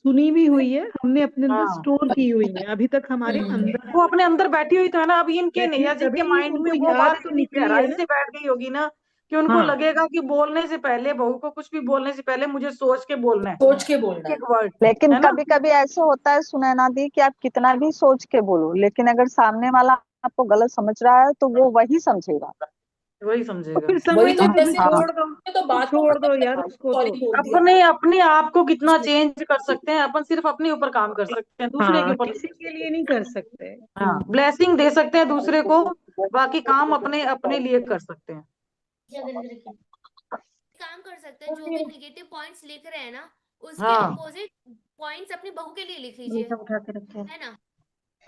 सुनी भी हुई है, हमने अपने अंदर हाँ, स्टोर की हुई है, अभी तक हमारे अंदर वो अपने अंदर बैठी हुई तो है ना, अब इनके नहीं, बैठी या है, जिनके तभी माइंड में उनको वो याद बात तो इतनी निकली है गहराई ना। से बैठ गई होगी ना, कि उनको हाँ, लगेगा कि बोलने से पहले, बहू को कुछ भी बोलने से पहले मुझे सोच के बोलना है, सोच के बोलना है। एक वर्ड, लेकिन है ना। कभी कभी ऐसे होता है सुनैना दी कि आप कितना भी सोच के बोलो, लेकिन अगर सामने वाला आपको गलत समझ रहा है तो वो वही समझेगा। वही तो समझेगा। फिर वही तो समझने तो फिर जैसे हाँ, छोड़ दो, तो फिर बात को छोड़ दो यार खत्म, उसको सॉरी तो। बोल दिया अपने आप को कितना उसने। चेंज कर सकते हैं अपन? सिर्फ अपने ऊपर काम कर सकते हैं, दूसरे के हाँ, ऊपर नहीं किसी कर के सकते। लिए नहीं कर सकते। हाँ, ब्लेसिंग दे सकते हैं दूसरे को, बाकी काम अपने अपने लिए कर सकते हैं। काम कर सकते हैं, जो भी नेगेटिव पॉइंट्स लिख रहे हैं ना, उसके हाँ अपोजिट पॉइंट्स अपनी बहू के लिए लिख लीजिए, है ना।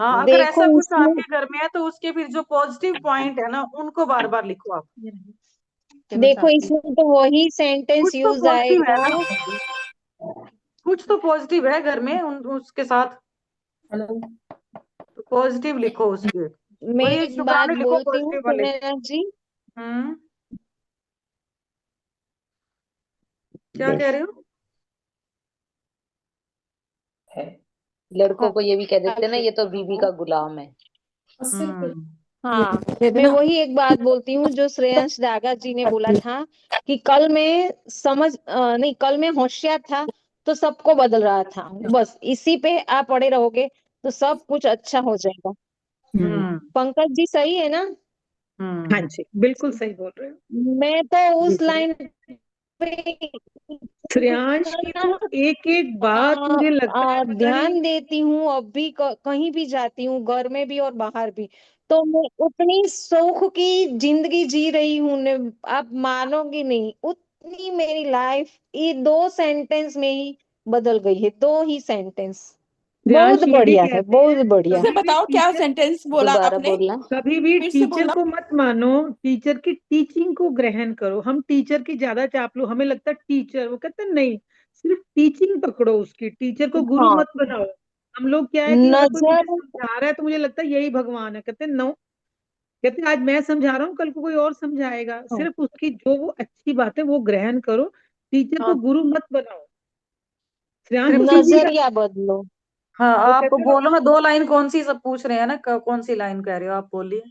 हाँ, अगर देखो ऐसा कुछ इसमें आपके घर में है तो उसके फिर जो पॉजिटिव पॉइंट है ना, उनको बार बार लिखो आप। देखो इसमें तो वही सेंटेंस कुछ तो यूज पॉजिटिव है ना, आएगा। कुछ तो पॉजिटिव है घर में उसके साथ, हेलो। तो पॉजिटिव लिखो उसके, मैं वही एक बात शुक्राने लिखो बोलती हूँ पॉजिटिव वाले। सुनैना जी, हम्म, क्या कह रहे हो? है लड़कों को ये भी कह देते हैं ना, ये तो बीवी हेलो, का गुलाम है। सिर्फ हम्म, हाँ, मैं वेदना। वही एक बात बोलती हूँ जो श्रेयांश दागा जी ने बोला था कि कल मैं नहीं, कल मैं होशियार था तो सबको बदल रहा था। बस इसी पे आप अड़े रहोगे तो सब कुछ अच्छा हो जाएगा। हम्म। पंकज जी सही है ना? हाँ हम्म। जी, बिल्कुल सही बोल रहे हो। मैं तो उस बिल्कुल। लाइन पे श्रेयांश की तो एक एक बात मुझे लगता है पता नहीं। ध्यान देती हूँ। अब भी कहीं भी जाती हूँ, घर में भी और बाहर भी, तो मैं उतनी सुख की जिंदगी जी रही हूँ ने, आप मानोगे नहीं, उतनी मेरी लाइफ ये 2 सेंटेंस में ही बदल गई है। 2 ही सेंटेंस, बहुत श्रेयांश ये भी बढ़िया है, कहते हैं, बहुत बढ़िया। फिर से कभी भी बताओ क्या टीचर सेंटेंस बोला दोबारा आपने, बोलना। कभी भी फिर से टीचर बोलना। को मत मानो, टीचर की टीचिंग को ग्रहण करो। हम टीचर की ज्यादा चापलू, हमें लगता है टीचर, वो कहते हैं नहीं, सिर्फ टीचिंग पकड़ो उसकी, टीचर को गुरु हाँ, मत बनाओ। हम लोग क्या है कि अगर कोई मुझे नजर, समझा रहा है तो मुझे लगता है यही भगवान है, कहते हैं नो, कहते हैं आज मैं समझा रहा हूँ कल को कोई और समझाएगा, सिर्फ उसकी जो वो अच्छी बात है वो ग्रहण करो, टीचर को हाँ, गुरु मत बनाओ। श्रेयांश को ट्रिपल किसी का, नजरिया बदलो। हाँ, वो आप कहते हैं बोलो ना, 2 लाइन कौन सी सब पूछ रहे हैं ना, कौन सी लाइन कह रहे हो आप, बोलिए।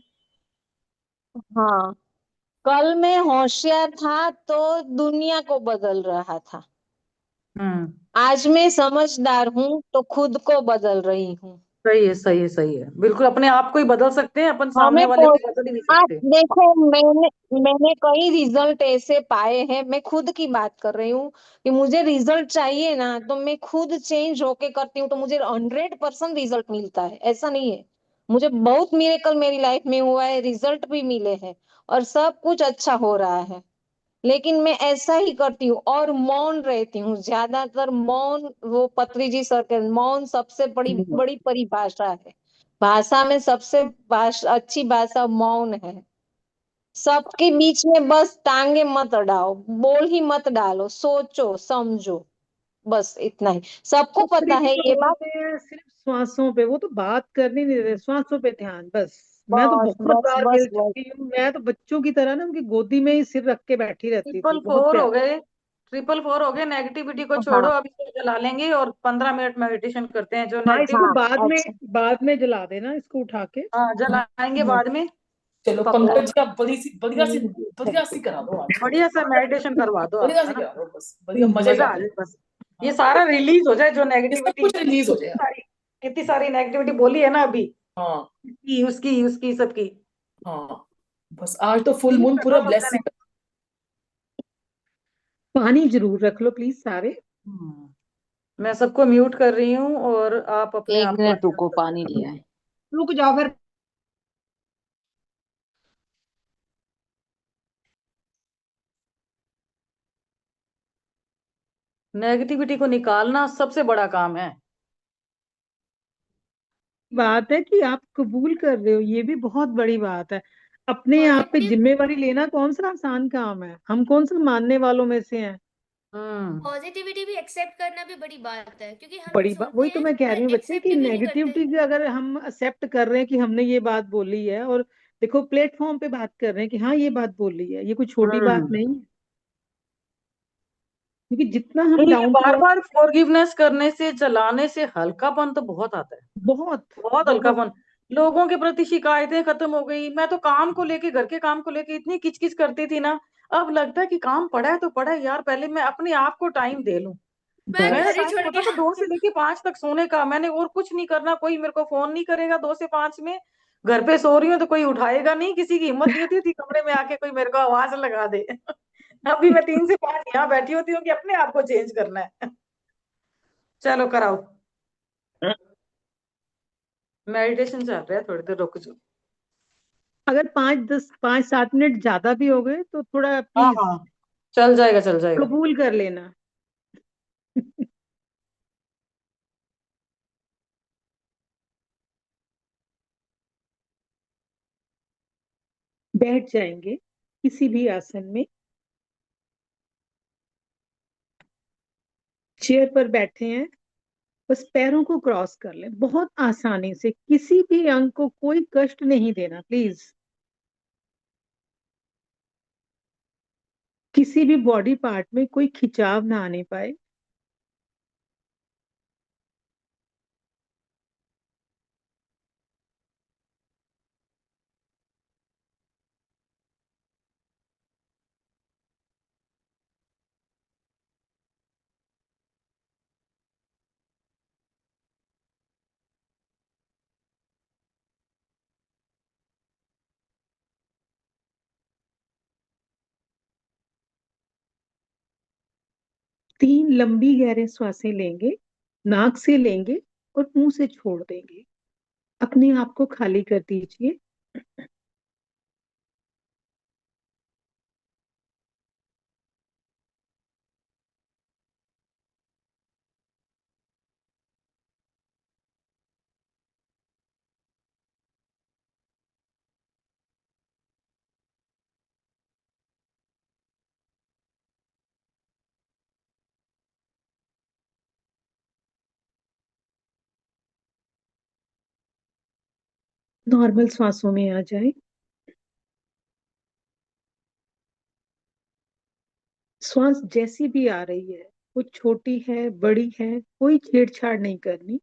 हाँ, कल मैं होशियार था तो दुनिया को बदल रहा था। हम्म। आज मैं समझदार हूँ तो खुद को बदल रही हूँ। सही है, सही है, सही है, बिल्कुल अपने आप को ही बदल सकते हैं अपन, सामने हमें वाले को बदल ही नहीं आप सकते। देखो, मैंने कई रिजल्ट ऐसे पाए हैं। मैं खुद की बात कर रही हूँ कि मुझे रिजल्ट चाहिए ना तो मैं खुद चेंज होके करती हूँ तो मुझे 100% रिजल्ट मिलता है। ऐसा नहीं है, मुझे बहुत मिरेकल मेरी लाइफ में हुआ है, रिजल्ट भी मिले हैं और सब कुछ अच्छा हो रहा है। लेकिन मैं ऐसा ही करती हूँ और मौन रहती हूँ ज्यादातर। मौन, वो पत्री जी सर के मौन सबसे बड़ी बड़ी परिभाषा है। भाषा में सबसे अच्छी भाषा मौन है। सबके बीच में बस टांगे मत अड़ाओ, बोल ही मत डालो, सोचो समझो, बस इतना ही। सबको पत्री पता जी है तो ये बात। बोलते हैं सिर्फ श्वासों पे, वो तो बात करने नहीं देते, श्वासों पे ध्यान बस। मैं तो बस बहुत बस बार बस मिल बस। चुकी हूँ, मैं तो बच्चों की तरह ना उनकी गोदी में ही सिर रख के बैठी रहती थी, ट्रिपल बहुत फोर प्यार। हो गए, ट्रिपल फोर हो गए, नेगेटिविटी को छोड़ो, हाँ अभी तो जला लेंगे और 15 मिनट मेडिटेशन करते हैं जो हाँ, इसको नेगेटिव। हाँ, अच्छा, बाद में जला देना, इसको उठा के। हाँ, जलाएंगे हम्म, बाद में। चलो पक्का। पंकज जी, आप बढ़िया सी करा दो आज, बढ़िया सा मेडिटेशन करवा दो आप, बढ़िया है सी ना, करा दो, बस बढ़िया मजा ही मजा आ आ जाए। जाए बस। ये हाँ, सारा रिलीज हो जाए जो ये सब नेगेटिविटी, कुछ रिलीज हो जाए। इतनी सारी नेगेटिविटी बोली है ना अभी, हाँ इसकी उसकी उसकी सबकी। हाँ, बस आज तो फुल ठीक मून है, पूरा सब ब्लेस बंधन ही है। पानी जरूर रख लो प्लीज सारे। मैं सबको म्यूट कर रही हूँ और आप अपने एक आप को मिनट adjust रुको, कर पानी लेना। लिया है। रुक जाओ फिर। नेगेटिविटी को निकालना सबसे बड़ा काम है। बात है कि आप कबूल कर रहे हो, ये भी बहुत बड़ी बात है। अपने आप पे पॉजिटिव जिम्मेवारी लेना कौन सा आसान काम है, हम कौन सा मानने वालों में से हैं। हम्म। पॉजिटिविटी भी एक्सेप्ट करना भी बड़ी बात है, क्योंकि हम लोग बड़ी बात, सुनते वही तो हैं मैं कह पर रही हूँ बच्चे एक्सेप्ट कि भी नहीं करते। नेगेटिविटी की अगर हम एक्सेप्ट कर रहे हैं कि हमने ये बात बोली है, और देखो प्लेटफॉर्म पे बात कर रहे हैं कि हाँ ये बात बोली है, ये कोई छोटी बात हम्म। नहीं है। क्योंकि जितना हम नहीं, ये डाउन टू बार अर्थ, बार फॉरगिवनेस करने से, जलाने से हल्कापन तो बहुत आता है, बहुत बहुत बहुत। हल्कापन। लोगों के प्रति शिकायतें खत्म हो गई। मैं तो काम को लेके, घर के काम को लेके इतनी किचकिच करती थी ना, अब लगता है कि काम पड़ा है तो पड़ा है यार, पहले मैं अपने आप को टाइम दे लूं। मैं मेरा बस घर ही टाइम छोड़ होता के था 2 से लेके 5 तक सोने का, मैंने और कुछ नहीं करना, कोई मेरे को फोन नहीं करेगा 2 से 5 में। घर पे सो रही हूँ तो कोई उठाएगा नहीं, किसी की हिम्मत नहीं होती थी कमरे में आके कोई मेरे को आवाज लगा दे। अभी मैं 3 से 5 यहाँ बैठी होती हूँ कि अपने आप को चेंज करना है। चलो कराओ, मेडिटेशन चल रहा है, थोड़ी देर रुक जाओ। अगर 5-10 5-7 मिनट ज्यादा भी हो गए तो थोड़ा हाँ प्लीज हाँ, चल जाएगा, चल जाएगा। कबूल कर लेना। बैठ जाएंगे किसी भी आसन में, चेयर पर बैठे हैं, बस पैरों को क्रॉस कर लें बहुत आसानी से, किसी भी अंग को कोई कष्ट नहीं देना प्लीज, किसी भी बॉडी पार्ट में कोई खिंचाव ना आने पाए। 3 लंबी गहरी सांसें लेंगे, नाक से लेंगे और मुंह से छोड़ देंगे। अपने आप को खाली कर दीजिए। नॉर्मल सांसों में आ जाए। श्वास जैसी भी आ रही है, वो छोटी है बड़ी है, कोई छेड़छाड़ नहीं करनी।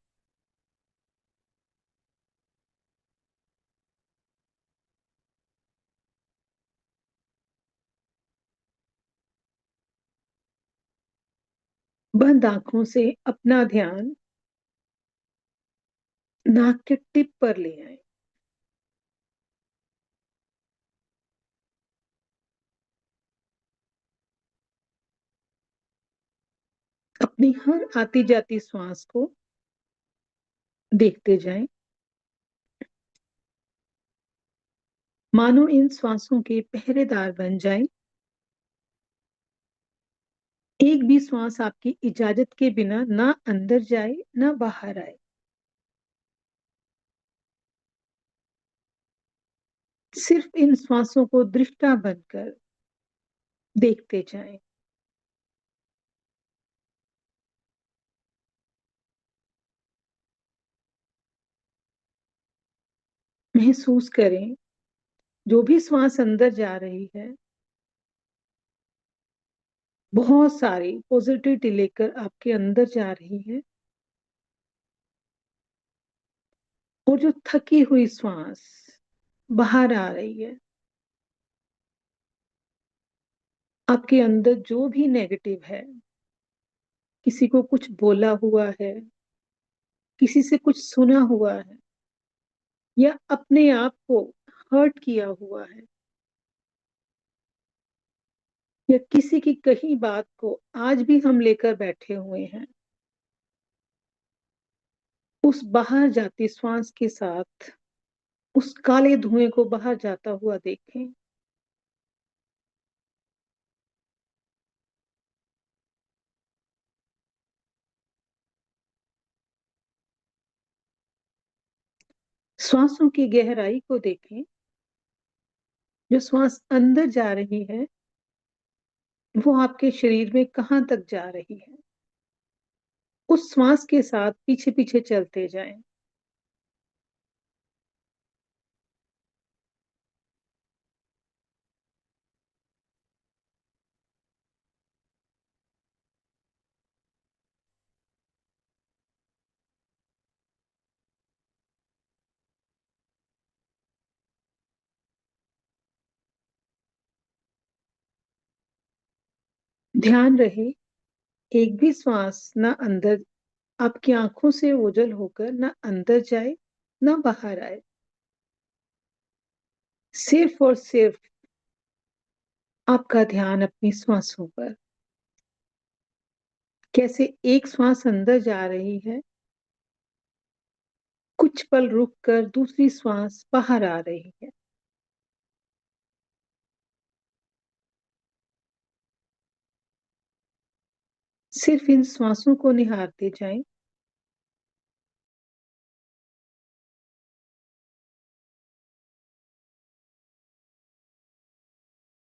बंद आंखों से अपना ध्यान नाक के टिप पर ले आए। अपनी हर आती जाती श्वास को देखते जाएं, मानो इन श्वासों के पहरेदार बन जाएं। एक भी श्वास आपकी इजाजत के बिना ना अंदर जाए ना बाहर आए। सिर्फ इन श्वासों को दृष्टा बनकर देखते जाएं। महसूस करें जो भी श्वास अंदर जा रही है, बहुत सारी पॉजिटिविटी लेकर आपके अंदर जा रही है, और जो थकी हुई श्वास बाहर आ रही है, आपके अंदर जो भी नेगेटिव है, किसी को कुछ बोला हुआ है, किसी से कुछ सुना हुआ है, या अपने आप को हर्ट किया हुआ है, या किसी की कही बात को आज भी हम लेकर बैठे हुए हैं, उस बाहर जाती श्वास के साथ उस काले धुएं को बाहर जाता हुआ देखें। श्वासों की गहराई को देखें। जो श्वास अंदर जा रही है, वो आपके शरीर में कहां तक जा रही है, उस श्वास के साथ पीछे पीछे चलते जाएं। ध्यान रहे एक भी श्वास ना अंदर आपकी आंखों से ओझल होकर ना अंदर जाए ना बाहर आए। सिर्फ और सिर्फ आपका ध्यान अपनी श्वासों पर, कैसे एक श्वास अंदर जा रही है, कुछ पल रुक कर दूसरी श्वास बाहर आ रही है। सिर्फ इन श्वासों को निहारते जाएं।